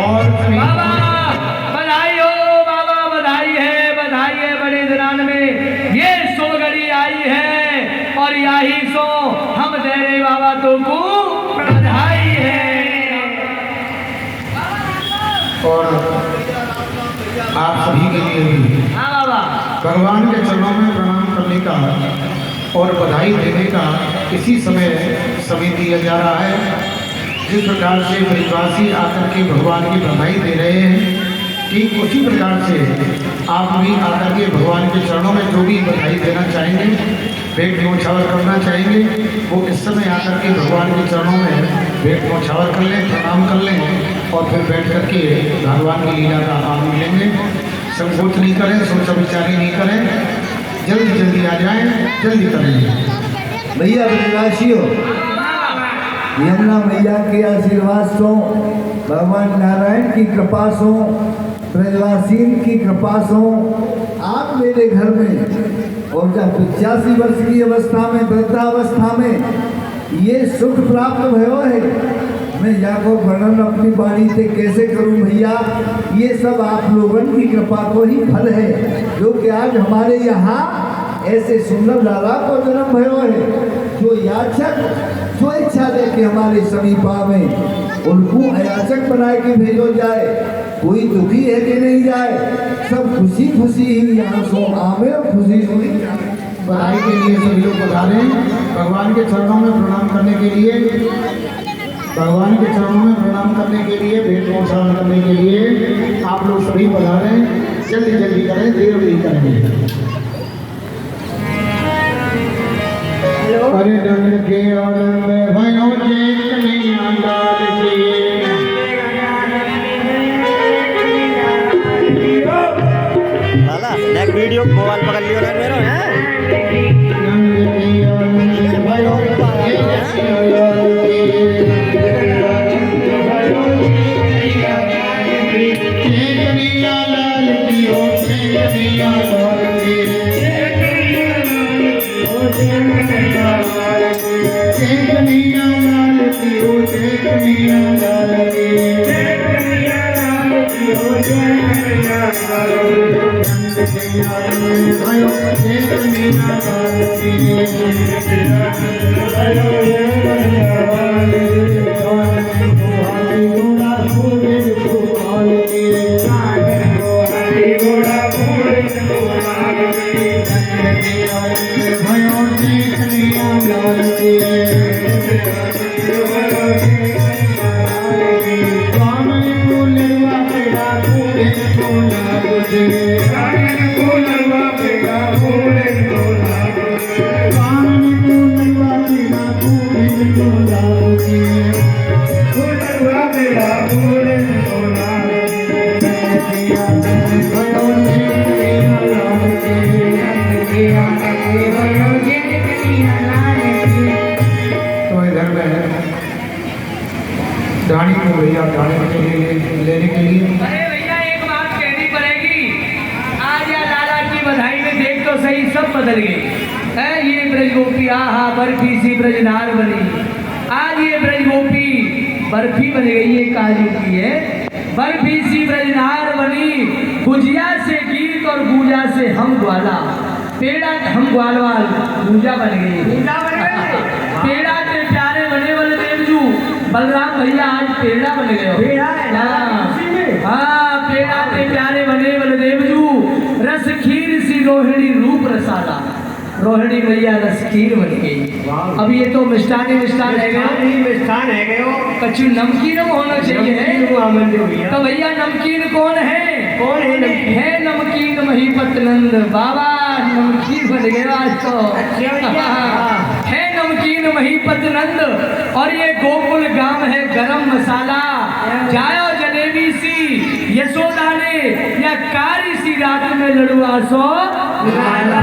और बाबा बधाई हो, बाबा बधाई है बड़े दिनान में ये सो घड़ी आई है, और यही सो हम दे रहे बाबा तुमको बधाई है। और आप सभी के लिए भी हाँ बाबा, भगवान के चरणों में प्रणाम करने का और बधाई देने का इसी समय दिया जा रहा है। जिस प्रकार से ब्रजवासी आकर के भगवान की बधाई दे रहे हैं, ठीक उसी प्रकार से आप भी आकर के भगवान के चरणों में जो भी बधाई देना चाहेंगे, भेंट न्योछावर करना चाहेंगे, वो इस समय आकर के भगवान के चरणों में भेंट न्योछावर कर लें, प्रणाम कर लें, और फिर बैठ करके भगवान की लीला का आनंद लेंगे। संकोच नहीं करें, सोचा विचारी नहीं करें, जल्दी जल्दी आ जाएं, जल्दी करें। भैया ब्रजवासियों, यमुना मैया के आशीर्वाद सो, भगवान नारायण की कृपा सो, ब्रजवासीन की कृपा सो आप मेरे घर में, और जब 85 वर्ष की अवस्था में, वृद्धावस्था में ये सुख प्राप्त भयो है, मैं जाको वर्णन अपनी वाणी से कैसे करूं भैया। ये सब आप लोगों की कृपा को ही फल है, जो कि आज हमारे यहाँ ऐसे सुंदर लाला को जन्म भयो है। जो याचक जो इच्छा लेके हमारे समीप आवे, उनको अयाचक बनाए के भेजो जाए। कोई दुखी है कि नहीं जाए, सब खुशी खुशी ही यहाँ सो आवे और खुशी खुशी बधाई के लिए सभी लोग पधारे, भगवान के चरणों में प्रणाम करने के लिए, भगवान के चरणों में प्रणाम करने के लिए, भेंट न्योछावर करने के लिए आप लोग सभी पधारे। जल्दी जल्दी करें, देर नहीं करेंगे। अरे डंड के आनंद भयो देखने लाल की, नेक्स्ट वीडियो मोबाइल पकड़ लियो ना मेरा है रानी को भैया लेने के लिए अरे भैया एक बात कहनी पड़ेगी, आज या लाला की बधाई में देख तो सही सब बदल गई है। ये ब्रज गोपी आहा बर्फी सी ब्रजनार बनी, आज ये ब्रज गोपी बर्फी बन गई है, काजू की है बर्फी सी ब्रजनार बनी। गुजिया से गीत और पूजा से हम ग्वाला, पेड़ा हम ग्वालवाल पूजा बन गई। पेड़ा के प्यारे बने वाले देवजू बलराम भैया आज पेड़ा बन गए। हाँ पेड़ा के प्यारे बने बलदेवजू, रस खीर सी रोहिणी रूप रसाला, रोहिणी मैया रस खीर बन गई। अब ये तो मिष्ठान है गए, कच्चू नमकीन होना चाहिए। तो भैया नमकीन कौन है? है नमकीन महीपत नंद बाबा, नमकीन बन गया आज तो। है नमकीन महीपत नंद, और ये गोकुल गांव है गरम मसाला। जायो जलेबी सी यशोदा ने, या कारी सी रात में लड़ुआ सो लाला,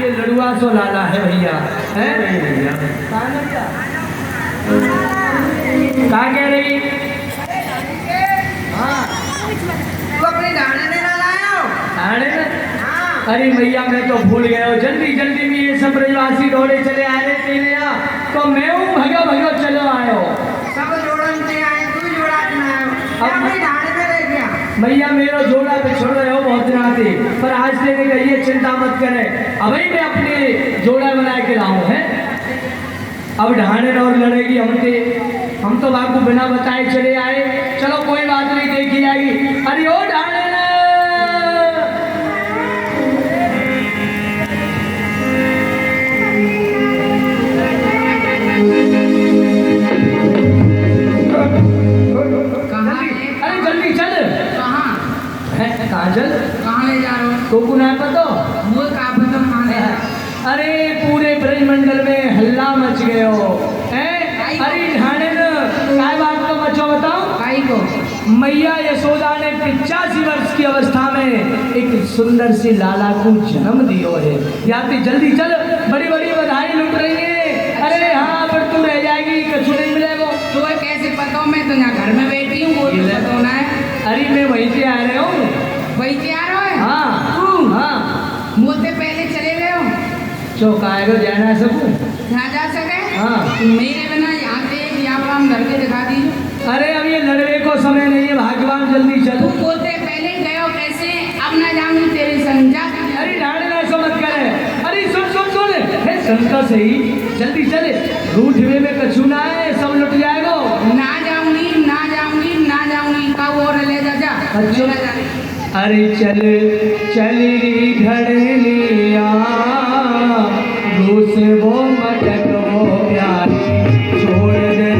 ये लड़ुआ सो लाला है भैया। है क्या कह रही? हाँ तू अपने दाने में ना लाया हो? दाने में? अरे भैया मैं तो भूल गया हूँ, जल्दी जल्दी में ये सब ब्रजवासी दौड़े चले आए रे तेरे यहाँ, तो मैं हूँ भगो चलो आयो। सब जोड़न से आए, तू जोड़ा ना आयो, अपने दाने में ले गया। भैया मेरा जोड़ा पे छोड़ रहे हो बहुत दिन आते, पर आज लेने गई है, चिंता मत करे, अभी मैं अपने जोड़ा बना के लाऊं है। अब ढाने और लड़ेगी हम तो आपको बिना बताए चले आए, चलो कोई बात नहीं, देखी जाएगी। अरे ओ ढाने काजल कहाँ ले जा रहे हो? तो कुना पता? वो का पता कहाँ ले जा? अरे पूरे ब्रजमंडल में हल्ला मच गए हो हैं? अरे ढाने न काय बात को मचो बताओ? काई को? मैया यशोदा ने 85 वर्ष की अवस्था में एक सुंदर सी लाला को जन्म दियो है। याती जल्दी चल, बड़ी बड़ी बधाई लुट रही है। अरे हाँ पर तू रह जाएगी, कछु नहीं मिलेगा। तो कैसे पता? मैं तो यहाँ घर में बैठी हूँ, वो तो पता होना है। अरे मैं वहीं से आ रहे हूँ। वहीं से आ रहा है? हाँ तू? हाँ मुझसे पहले चले गए हो? चौकाएगा जाना सकूँ? यहाँ जा सके? हाँ मेरे बिना यहाँ से यहाँ घर के दिखा दीजिए। अरे अब ये लड़ने को समय नहीं है, भाग्यवान जल्दी चल। तू बोलते पहले गए हो कैसे? अब ना जाऊंगी तेरी समझा। अरे ढाने ना ऐसा मत करे। अरे सुन संता सही, जल्दी चले, रूठ में कछु ना है, सब लुट जाएगा। ना जाऊंगी का और ले जा। अच्छा अरे चल री ढड़लिया, रूस वो मटक वो प्यारी छोड़ दे।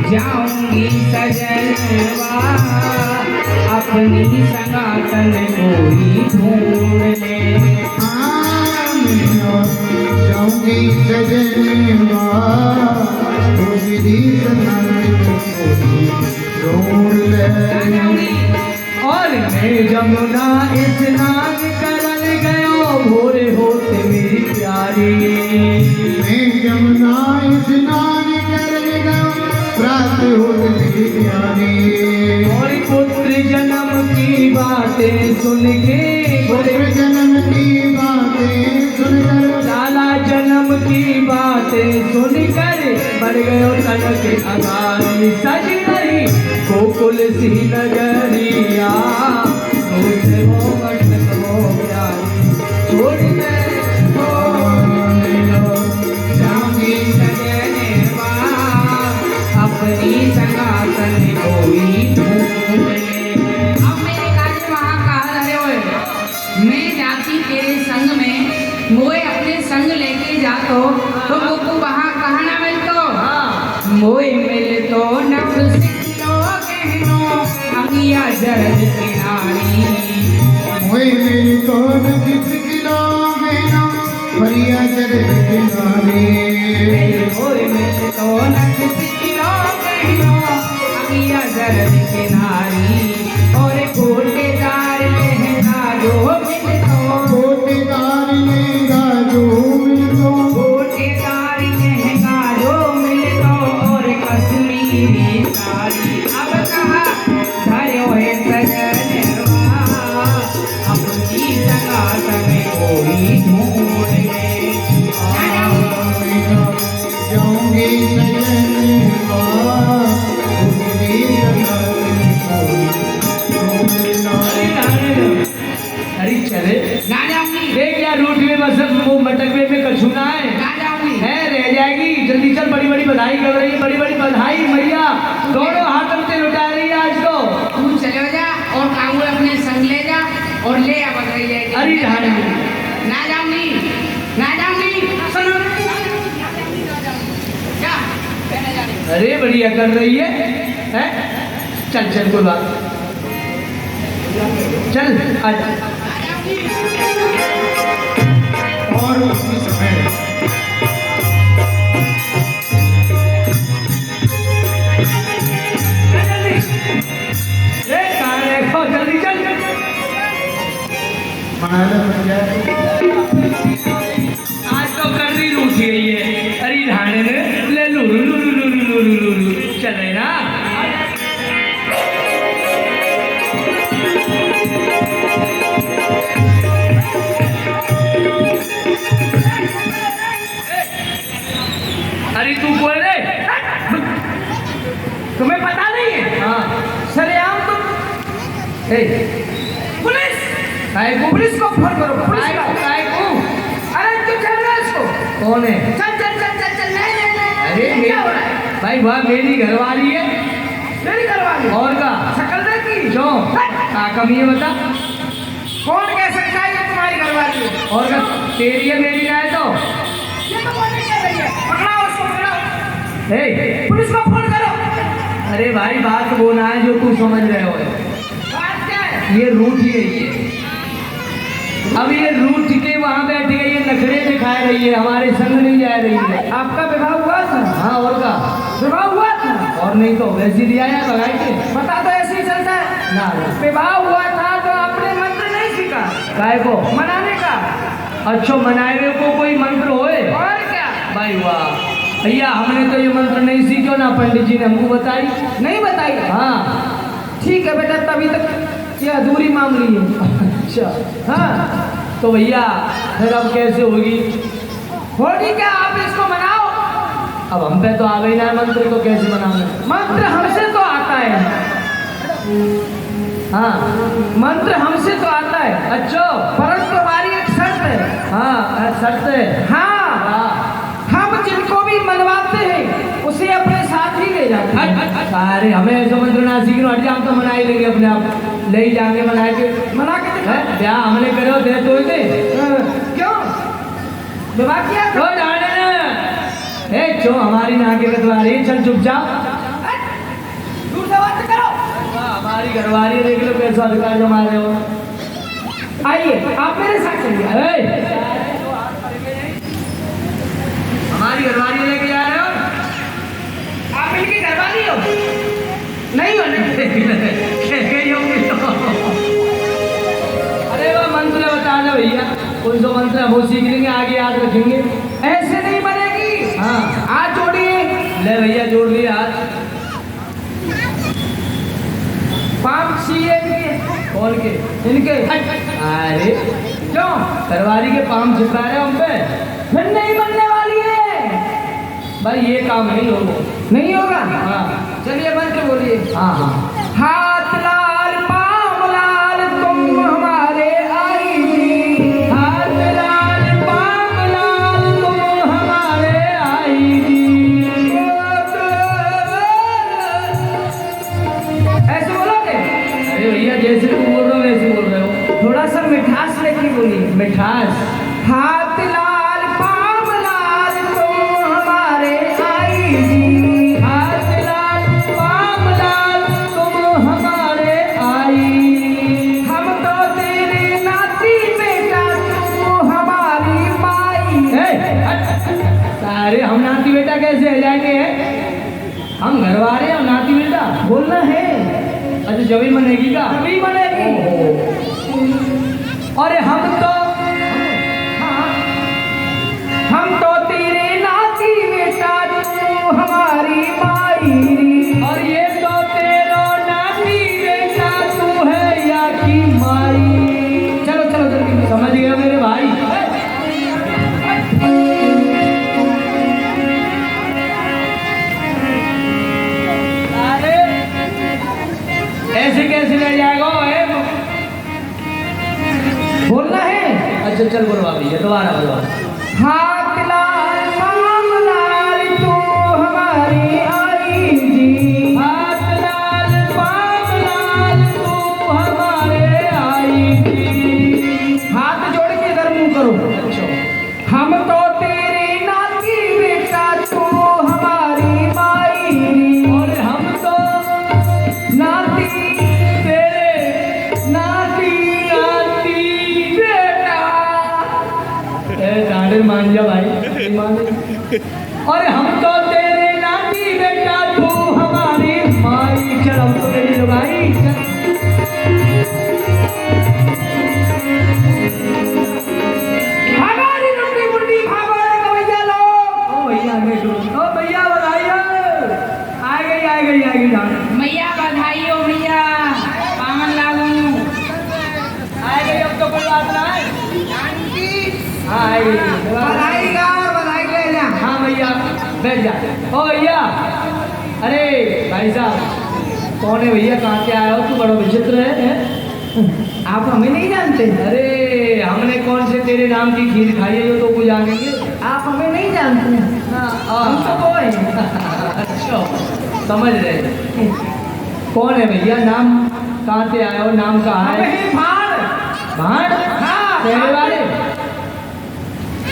जाऊंगी सजनवा, अपनी सनातन कोई ढूंढ ले। सजनवा तुझी सनम ढूंढ ले। और मैं जमुना स्नान करल गयो भोर होते मेरी प्यारी। मैं जमुना स्नान कर गयो प्रात होते मेरी प्यारी। और पुत्र जन्म की बातें सुन के पुत्र जन्म की बातें सुनकर लाला जन्म की बातें सुनकर बढ़ गयो तन के अगारी। सज रही गोकुल सी नगरिया मुझे वो मटक हो गया छोड़ दे जाऊंगी सजनवा अपनी संगातन कोई ढूंढ ले। अब मेरे काजे वहाँ कहा रहे हो मैं जाती तेरे संग में मोए अपने संग लेके जातो तो मुझको वहाँ कहा ना मिलतो। मोए मिल तो नफ्स किलो कहनो अंगिया जरद किनारी। मोए मेरी कौन किस किलो गहना भरिया जरद किनारे। मोए मिल तो नफ्स किलो कहनो अंगिया जरद किनारी। और गोटेदार लहंगा जो मिलतो गोटेदार लेगा जो मिलतो गोटेदार लहंगा जो मिलतो और कश्मीरी साड़ी। अब कहा धर्यो है सजनवा अपनी सगात में कोई ढूंढ ले। जाऊंगी सजनवा तुझी अरे चले ना जाऊंगी देख यार रूट में बस वो मटकवे में कछुना है ना जाऊंगी है रह जाएगी। जल्दी चल बड़ी बड़ी बधाई कर रही है बड़ी बड़ी बधाई मैया दोनों हाथों से लुटा रही है आज तो। तू चले जा और कांगू अपने संग ले जा और ले आ बधाई ले। अरे ढाई ना जाऊंगी ना जाऊंगी सुनो क्या कहने जा रही अरे बढ़िया कर रही है? चल चल कोई बात चल आजा। और उसी समय जल्दी चल मनाला बन जाए। आज तो कर रही रूठी गई है। अरे ढाणे ने ले लुरु लुरु लुरु लुरु लुरु चल रहे ना। अरे तू बोल रहे तुम्हें पता नहीं है? हाँ सरेआम तुम पुलिस पुलिस को फोन करो पुलिस को। अरे तू चल रहा है इसको कौन है? चल चल चल चल चल नहीं अरे भाई वह मेरी घरवाली है। मेरी घरवाली और का शक्ल देखी क्यों क्या कमी है बता। कौन कह सकता है ये तुम्हारी घरवाली है? और का तेरी है मेरी ना है तो ये तो बोलने क्या रही है। पकड़ाओ उसको पकड़ाओ पुलिस को फोन करो। अरे भाई बात वो ना है जो तू समझ रहे हो। बात क्या है? ये रूठ ही है ये। अब ये रूठ के वहाँ बैठ गई ये नखरे दिखा रही है हमारे संग नहीं जा रही है। आपका विवाह हुआ था? हाँ और का विवाह हुआ था और नहीं तो वैसे दिया है भगाई के पता तो ऐसे ही चलता है ना। विवाह हुआ था तो आपने मंत्र नहीं सीखा काय को मनाने का? अच्छा मनाए हुए को कोई मंत्र होए और क्या भाई वाह भैया हमने तो ये मंत्र नहीं सीखो ना पंडित जी ने हमको बताई नहीं बताई। हाँ ठीक है बेटा तभी तक ये अधूरी मामली है। अच्छा हाँ तो भैया फिर अब कैसे होगी? होगी क्या आप इसको मनाओ। अब हम पे तो आ गई ना मंत्र को कैसे मनाना? मंत्र हमसे तो आता है। हाँ मंत्र हमसे तो आता है। अच्छा परंतु हमारी एक शर्त है। हाँ शर्त है। हाँ हम जिनको भी मनवाते हैं उसे अपने साथ ही ले जाते हैं। अरे हमें ऐसे मंत्र ना सीखना हट जा हम तो मना ही लेंगे अपने आप ले ही जाएंगे मना के ब्याह हमने करो दे तो दे क्यों विवाह किया तो डाले ना ए जो हमारी ना के कटवारी चल चुपचाप दूर से बात करो। हमारी घरवाली देख लो कैसा अधिकार जमा रहे हो। आइए आप मेरे साथ चलिए। वो सीख लेंगे, आगे याद रखेंगे। ऐसे नहीं बनेगी। हाँ हाथ जोड़िए। ले भैया जोड़ लिए हाथ। पाँव छिए इनके। कौन के? इनके। अरे क्यों? तरवारी के पाम छिपा रहे हम पे। फिर नहीं बनने वाली है भाई ये काम नहीं होगा। नहीं होगा। हाँ चलिए बन के बोलिए। हाँ हाँ। हाथ लाल पाँव लाल तुम हमारे आई जी। हाथ लाल पाँव लाल तुम हमारे आई जी। ऐसे बोलोगे? अरे भैया जैसे तुम बोल रहे हो वैसे बोल रहे हो। थोड़ा सा मिठास लेके बोलिए। मिठास। हाथ लाल पाँव लाल तुम हमारे आई जी। हाथ लाल पाँव लाल तुम हमारे आई। हम तो तेरे नाती बेटा तुम हमारी माई। अरे हम नाती बेटा कैसे हो जाएंगे? हम घर वाले हम नाती बेटा बोलना है। अच्छा जमीन बनेगी का? तभी बनेगी। अरे हम तो हम तो तेरे नाती बेटा तू हमारी माई। और ये तो तेरो नाती बेटा तू है या की माई। चलो चलो जल्दी। समझ गया मेरे भाई? अरे ऐसे कैसे ले जाएगा? बोलना है। अच्छा चल बोलवा भैया दोबारा बोलवा। हाथ लाल पाँव लाल तू हमारी आई जी। हाथ लाल पाँव लाल तू हमारे आई जी। हाथ जोड़ के इधर मुंह करो। हम तो तेरे नाती बेटा तू हमारी माई। और हम तो नाती तेरे नाती बेटा। डांडे मान जा भाई मान। और हम तो तेरे नाती बेटा तू हमारी माई। चल हम तो ले लो भाई चल। हमारी लुंडी मुंडी भागो रे कवैया लोग। ओ भैया ओ भैया बधाई हो। आ गई डांड। मैया बधाई हो मैया, पावन लागू। आ गई अब तो कोई बात ना है। हाँ आ गई। बधाई गा बधाई ले जा। हाँ भैया बैठ जा। ओ भैया अरे भाई साहब कौन है भैया? कहाँ से आए हो? तू बड़ा विचित्र है। आप हमें नहीं जानते। अरे हमने कौन से तेरे नाम की खीर खाई है जो तो कुछ जानेंगे? आप हमें नहीं जानते। हम तो वो हैं। अच्छा समझ रहे। कौन है भैया? नाम कहाँ से आए हो? नाम कहाँ है? हमें भाड़। भाड़? हाँ तेरे वाले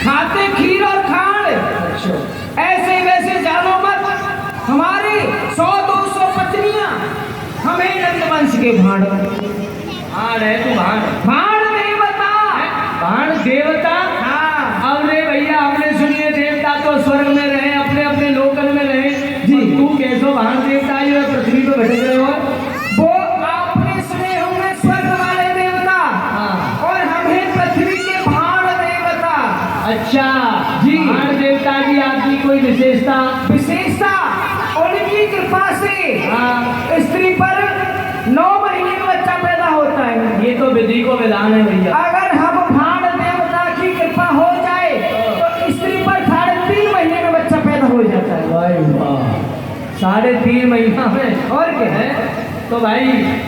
खाते खीर और खाड़। अच्छा ऐसे वैसे जानो मत। हमारी 100-200 पत्नियां हमें नंदवंश के भाड़। भाड़ है तू भाड़? भाड़ नहीं बता। भाड़ देवता? हाँ। अब रे भैया हमने सुनिए देवता तो स्वर्ग में रहे अपने अपने लोकल में रहे जी। तू कैसो भाड़ देवता जो है पृथ्वी पे भटक रहे हो? वो आपने सुने होंगे स्वर्ग वाले देवता। हाँ। और हमें पृथ्वी के भाड़ देवता। अच्छा जी। भाड़ देवता की आपकी कोई विशेषता? विशेषता उनकी कृपा से हाँ। स्त्री पर 9 महीने में बच्चा पैदा होता है। ये तो विधि को विधान है भैया। अगर हम भाड़ देवता की कृपा हो जाए तो स्त्री पर 3.5 महीने में बच्चा पैदा हो जाता है। भाई वाह 3.5 महीना में। और क्या है? तो भाई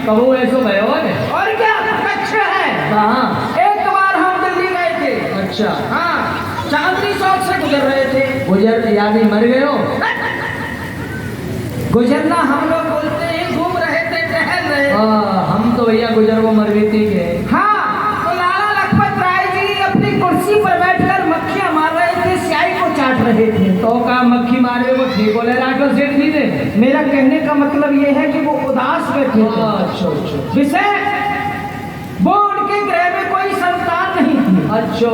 कबो ऐसो भयो है? और क्या अच्छा है। कहाँ? एक बार हम दिल्ली गए थे। अच्छा हाँ चांदनी चौक से गुजर रहे थे। गुजर यानी मर गए हो? गुजरना हम लोग बोलते हैं, घूम रहे थे टहल रहे। हम तो भैया गुजर वो मरवीती के। हाँ तो लाला लखपत राय जी अपनी कुर्सी पर बैठकर मक्खियां मार रहे थे, स्याही को चाट रहे थे। तो का मक्खी मारे वो ठीक बोले राठौर सेठ जी ने? मेरा कहने का मतलब ये है कि वो उदास बैठे थे। अच्छा अच्छा विषय वो उनके ग्रह में कोई संतान नहीं थी। अच्छा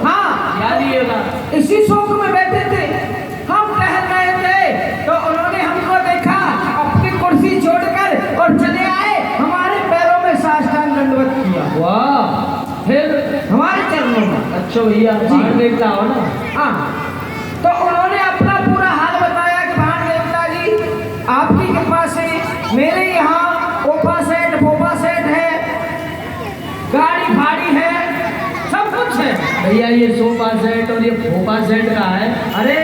हाँ याद ये बात। इसी शोक में बैठे थे। हम टहल रहे थे तो उन्होंने हमको देखा, अपनी कुर्सी छोड़कर और चले आए, हमारे पैरों में साष्टांग दंडवत किया। वाह फिर? हमारे चरणों में। अच्छा अच्छा भैया, बाण देवता हो ना? हाँ, तो उन्होंने अपना पूरा हाल बताया कि बाण देवता जी आपकी कृपा से मेरे यहाँ ओपा सेट पोपा सेट है, गाड़ी फाड़ी है, सब कुछ है। भैया ये सोफा सेट और ये भोपा सेट का है? अरे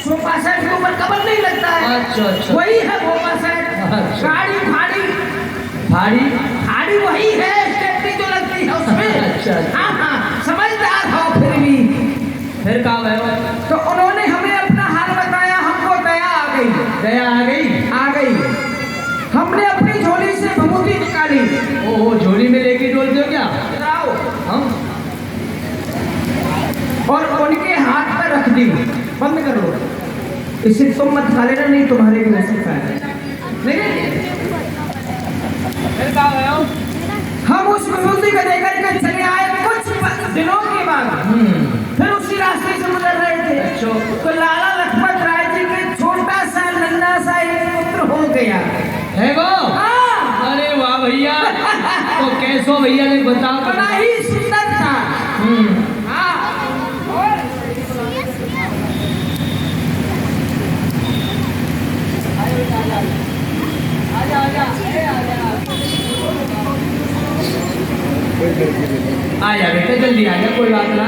सोफा सेट के ऊपर कवर नहीं लगता है। अच्छा अच्छा। वही है भोपा सेट। अच्छा। गाड़ी फाड़ी भारी? फाड़ी वही है, स्टेपनी जो लगती है उसमें। अच्छा। हाँ हाँ, समझदार हो फिर भी। फिर कहाँ गए हो? तो उन्होंने हमें अपना हाल बताया, हमको दया आ गई। दया आ गई? आ गई। हमने अपनी झोली से भभूति निकाली। ओहो, झोली में लेके डोलते हो क्या? लाओ। हम? और उनके हाथ पर रख दी। बंद कर लो, इसे तुम मत खा लेना, नहीं तुम्हारे भी हो सकता है। नहीं, फिर कहाँ गए हो? हम उस विभूति को लेकर के चले आए कुछ दिनों के बाद। फिर उसी रास्ते से गुजर रहे थे। अच्छा। तो लाला लखपत राय जी के छोटा सा नन्हा सा एक पुत्र हो गया है वो? हाँ। अरे वाह भैया। तो कैसो भैया ने बताओ? बड़ा ही सुंदर था। हाँ। आ जा बेटा, जल्दी आ जा, कोई बात ना।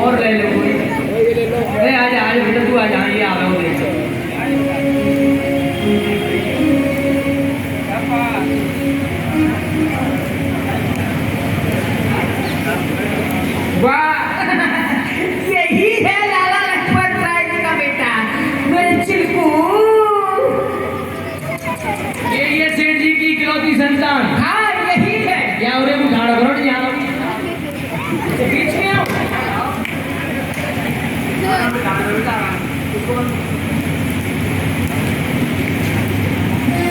और ले लो कोई। अरे आ जा बेटा, तू आ जा, ये आ रहा हूँ देख। वाह, यही है लाला लखपत राय जी का बेटा, मेरे चिलकू। ये सेठ जी की इकलौती संतान? हाँ यही है। क्या उरे उठाड़ करो यहाँ बीच में आओ।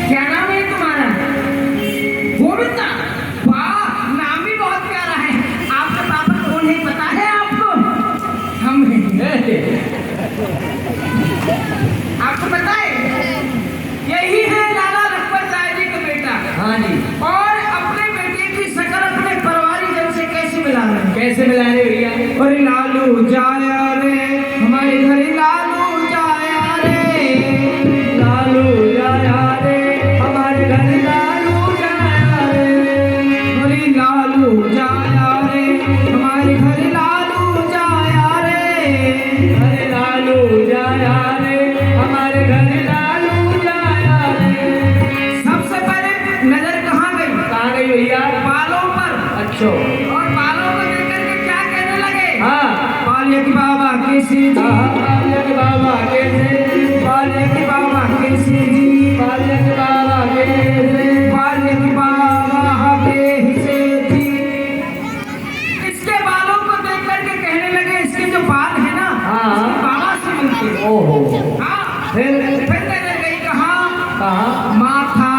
क्या नाम है तुम्हारा? गोविंदा। वाह, नाम भी बहुत प्यारा है। आपके पापा कौन है पता है आपको? हम हैं। आपको पता है? यही है लाला लखपत राय जी का बेटा। हाँ जी। और अपने बेटे की शकल अपने परिवारी जन से कैसे मिला रहे हैं? कैसे मिला रहे भैया? अरे लालू जाया रे हमारे घर, लालू जाया रे, लालू जाया रे हमारे घर, लालू जाया रे। अरे लालू जाया रे हमारे घर, लालू जाया रे। अरे लालू जाया रे हमारे घर, लालू जाया रे। सबसे पहले नजर कहाँ गई? कहाँ गई भैया? बालों पर। अच्छा। और बालों को देख करके क्या कहने लगे? हाँ। बाल्यक बाबा कैसे जी, बाल्यक बाबा कैसे, बाल्यक बाबा कैसे जी, बाल्यक बाबा कैसे, बाल्यक बाबा कैसे जी। इसके बालों को देख करके कहने लगे, इसके जो बाल है ना, हाँ। इसके बाबा से मिलते हैं। ओहो। हाँ। फिर नजर गई कहाँ? कहाँ? माथा।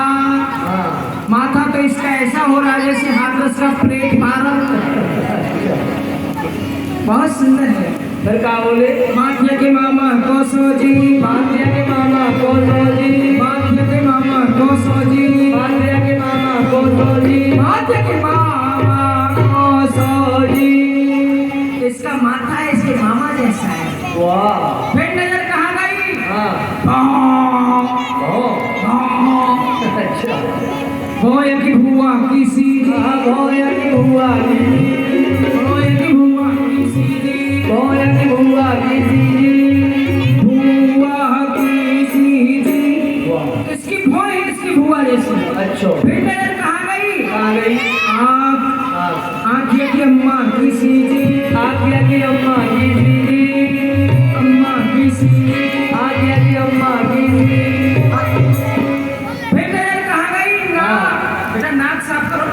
हाँ। माथा तो इसका ऐसा हो रहा है जैसे हाथरस का प्लेट भारत। बहुत सुंदर है। फिर कहाँ बोले? माथिया के मामा कोसो जी, माथिया के मामा कोसो जी, माथिया के मामा कोसो जी, माथिया के मामा कोसो जी, माथिया के मामा कोसो जी। इसका माथा है इसके मामा जैसा है। वाह। फिर नजर कहाँ गई? हाँ। अच्छा। भोया की भुआ किसी, भोया की भुआ की, भोया की भुआ किसी जी, भोया की भुआ किसी जी, भुआ किसी जी। इसकी भोई इसकी भुआ जैसी। अच्छा। फिर नजर कहाँ गई? कहाँ गई? आँख, आँखिया की अम्मा किसी जी, आँखिया की अम्मा किसी जी, अम्मा किसी, आँखिया की अम्मा किसी। फिर नजर कहाँ गई? नाक। बेटा नाक साफ करो।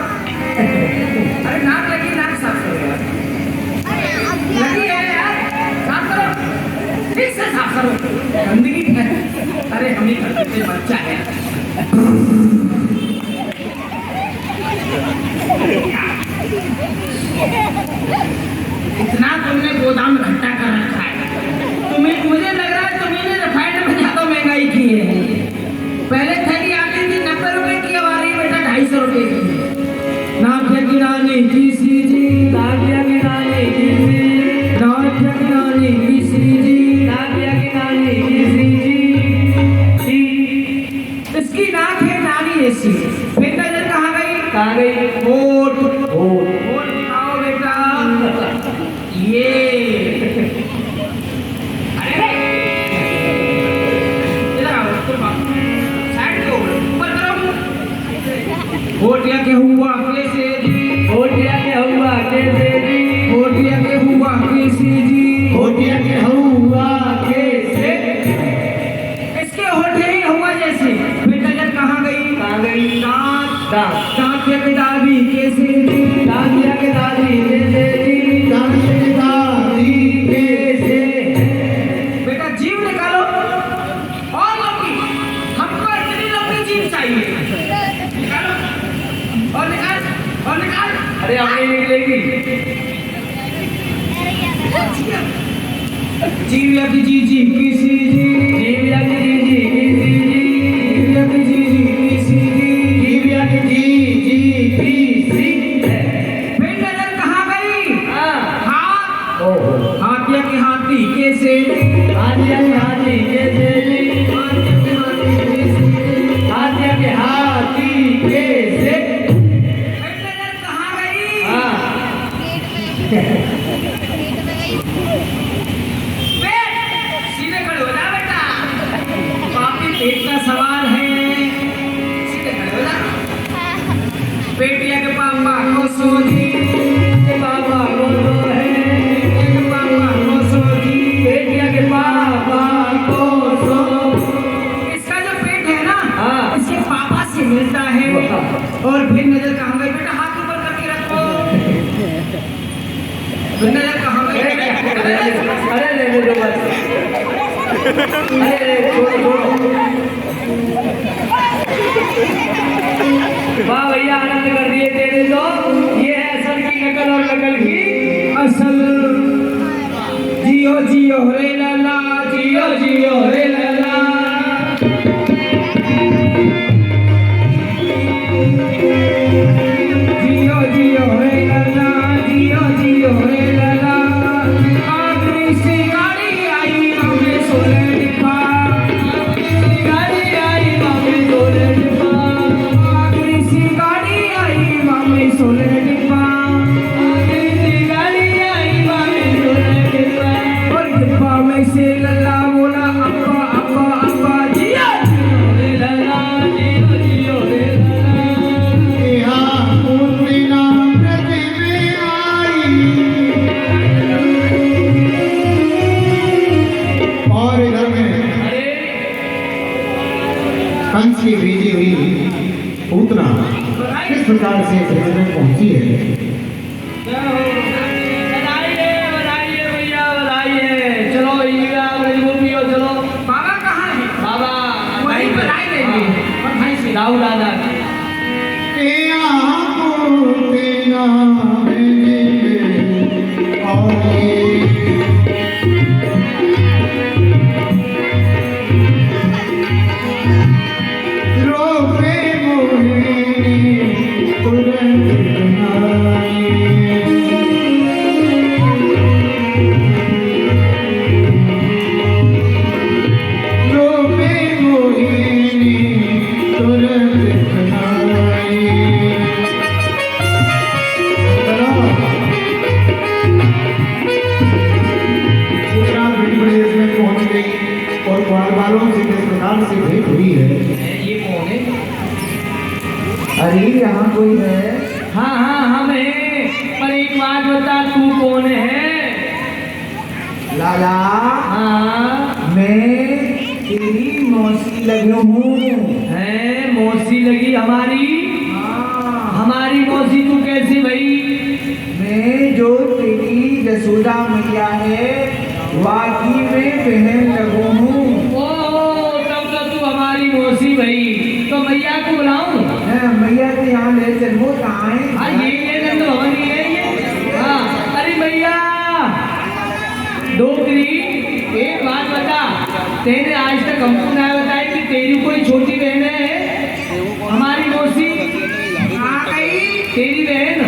अरे नाक लगी, नाक साफ करो यार। लगी है यार, साफ करो, ठीक से साफ करो, गंदगी है। अरे हम ही कर देते, बच्चा है। इतना तुमने गोदाम इकट्ठा कर रखा है, तुम्हें मुझे लग रहा है तुम्हें रिफाइंड में ज्यादा महंगाई की है। पहले थैली आती थी 90 रुपए की, अब आ रही बेटा 250 रुपए की। नाक की रानी की होठिया के हुआ कैसे, इसके होठे ही हुआ जैसे। फिर नजर कहाँ गई? दांत दांत के दादी कैसे दी? दादिया के दादी कैसे दी, दादी के दादी कैसे। बेटा जीव निकालो और लंबी, हमको इतनी लंबी जीव चाहिए। निकालो और निकाल। अरे अपनी निकलेगी। जीव की जी किसी जी, जीविया की जी किसी जी, जीव की जी किसी जी। जीविया की जी किसी है। फिर नजर कहाँ गई? हाँ हाथ ओहो, हाथिया के हाथी कैसे? हाथिया के हाथी कैसे जी, हाथिया के हाथी कैसे? हाथिया के हाथी कैसे। फिर नजर कहाँ गई? हाँ पेट सीधे खड़े हो जा बेटा, पापी पेट का सवाल है। सीधे खड़े हो जा। पेटिया के पापा को सोजी, पापा को तो है, पेटिया के पापा को सोजी। बेटिया के पापा को सो। इसका जो पेट है ना, हाँ। इसके पापा से मिलता है। और फिर नजर कहाँ गई? बेटा हाथ ऊपर करके रखो। फिर नजर कहाँ गई? अरे ले दो बस, अरे छोड़ो। वाह भैया, आनंद कर दिए तेरे तो। ये है असल की नकल और नकल की असल। जियो जियो रे लाला, जियो जियो रे लाला। जियो जियो रे लाला, जियो जियो रे लाला। आखिरी सी गाड़ी आई हमें सोने डिब्बा। गाड़ी आई मामी सोने डिब्बा, आखिरी सी गाड़ी आई हमें सोने डिब्बा। गाड़ी आई मामी सोने डिब्बा। और डिब्बा में से लल्ला बोला अब्बा अब्बा अब्बा। जिया रे लला जियो जियो रे लला। यहाँ पूर्णिमा पृथ्वी आई और इधर में अरे कंस की भेजी हुई पूतना किस प्रकार से पृथ्वी में पहुंची है। बधाई भैया बधाई। चलो भैया पियो चलो। बाबा कहाँ है? बाबा वही बधाई देंगे। बधाई से दाऊ दादा यहाँ पूर्णिमा भेजी और रोपे मोहिनी तुरंत आई। रोपे मोहिनी तुरंत आई। सूचना बड़ी बड़ी इसमें पहुंच गई और ग्वाल वालों से किस प्रकार से भेंट हुई है। ये कौन है? अरे यहाँ कोई है? हाँ हाँ हम हैं, पर एक बात बता, तू कौन है? लाला, हाँ मैं तेरी मौसी लगी हूँ। है मौसी लगी हमारी। हमारी मौसी तू कैसी भाई? मैं जो तेरी यशोदा मैया है वाकई में बहन लगू हूँ। ओ तब तो तू हमारी मौसी भाई। तो मैया को बुलाऊं? मैया के यहाँ ले चलो कहाँ है? हाँ ये नंद भवन ही है ये। हाँ अरे मैया डोकरी, एक बात बता, तेने आज तक हमको ना बताई कि तेरी कोई छोटी बहन है? हमारी मौसी कहाँ गई? तेरी बहन।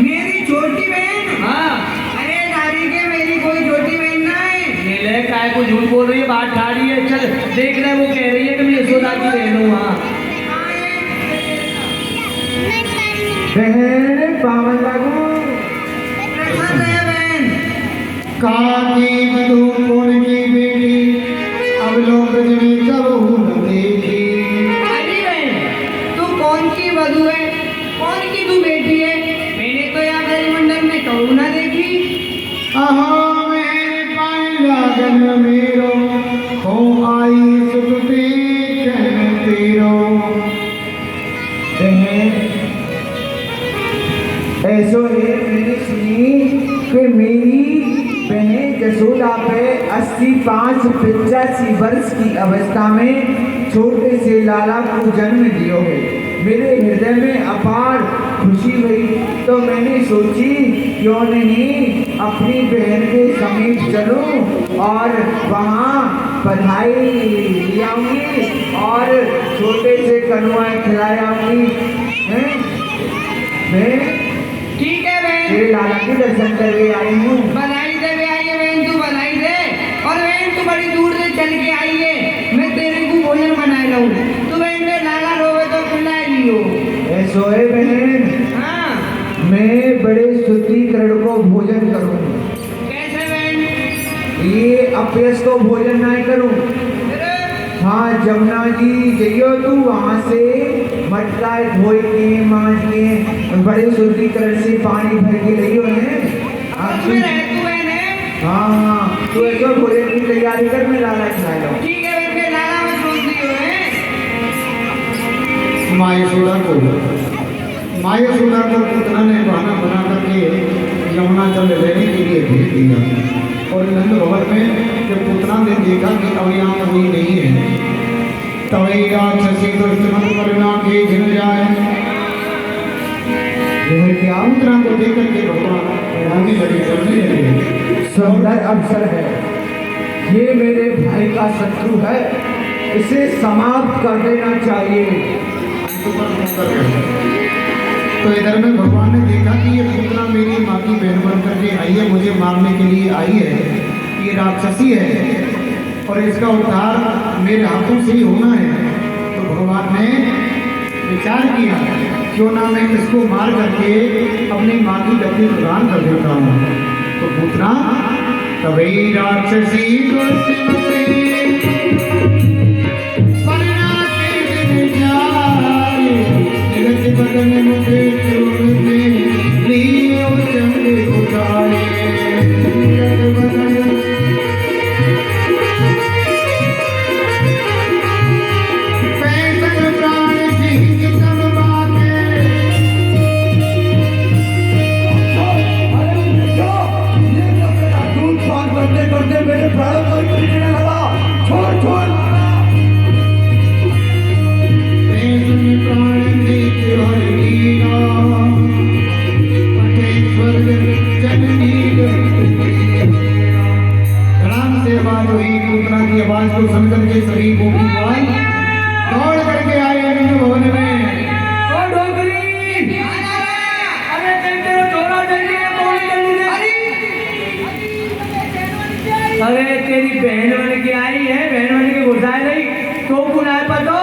मेरी छोटी बहन? हाँ अरे दादी के मेरी कोई छोटी बहन ना है। ये ले काय को झूठ बोल रही है, बात ठा रही है। चल देख रहे वो कह रही है कि मैं यशोदा की बहन हूँ। हाँ बहन पावन लगू। प्रसन्न है बहन। काकी बधू कौन की बेटी अब लोग में कबहू न देखी। अरे बहन, तू कौन की वधू है? कौन की तू बेटी है? मैंने तो यहाँ तेरे मंडप में कहूँ ना देखी। अहो मेरे पाइला सुनिए कि मेरी बहन जसोदा पे 85 वर्ष की अवस्था में छोटे से लाला को जन्म दियो है। मेरे हृदय में अपार खुशी हुई तो मैंने सोची क्यों नहीं अपनी बहन के समीप चलूं और वहाँ बधाई ले आऊंगी और छोटे से कनुआएं खिलाऊंगी। मैं ठीक है बहन, मेरे लाला के दर्शन करके आई हूँ। बधाई दे बे आई है बहन, तू बधाई दे। और बहन तू बड़ी दूर से चल के आई है, मैं तेरे को भोजन बनाए लाऊं। तू बहन में लाला रोवे तो खिलाए लियो। ऐसो है बहन, हाँ मैं बड़े शुद्धिकरण को भोजन करूँ, कैसे बहन? ये अपयस को भोजन नहीं करूँ। हाँ जमुना जी जइयो तू वहाँ से मटका धोई के मांझ के बड़े शुद्धिकरण से पानी भर के लियो है। उसमें रह तू बहन है। हाँ तू ऐसा भोजन की तैयारी कर, मैं लाला खिला लो। ठीक है बहन के लाला में सोच दियो है। माँ यशोदा को पूतना ने बहाना बना करके यमुना जल लेने के लिए भेज दिया। और नंद भवन में जब पूतना ने देखा कि अब यहाँ कोई नहीं है, तभी राक्षसी दुष्टमंत परिणा के झिल जाए। यह क्या पूतना को देख करके भगवान रोने लगे, चलने लगे। सुंदर अवसर है, ये मेरे भाई का शत्रु है, इसे समाप्त कर देना चाहिए। तो इधर में भगवान ने देखा कि ये पूतना मेरी माँ की बहन बन करके आई है, मुझे मारने के लिए आई है, ये राक्षसी है और इसका उद्धार मेरे हाथों से ही होना है। तो भगवान ने विचार किया क्यों ना मैं इसको मार करके अपनी माँ की गति प्रदान कर देता हूँ। तो पूतना तभी राक्षसी बदन मुझे चूमने लियो चंद उठाए। पैसन प्राण जी तब बाते। दूध पान करते करते मेरे प्राणों को ही पीने लगा। छोड़ छोड़ आवाज को सुनकर के सभी गोपीगण दौड़ करके आए नंद भवन में। ओ डोगरी, अरे तेरे थोड़ा जल्दी है, कौन जल्दी दे। अरे तेरी बहन बन के आई है, बहन बन के घुसाए नहीं तो पुनाए पतो।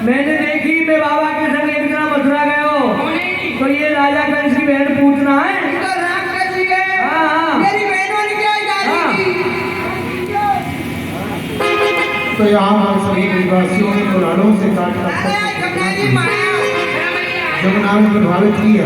मैंने देखी, मैं बाबा के संग एक दिन मथुरा गए हो तो ये राजा कंस की बहन पूतना है। तो यहाँ सभी निवासियों ने कुरानों से काट कर जमुना में प्रभावित किया।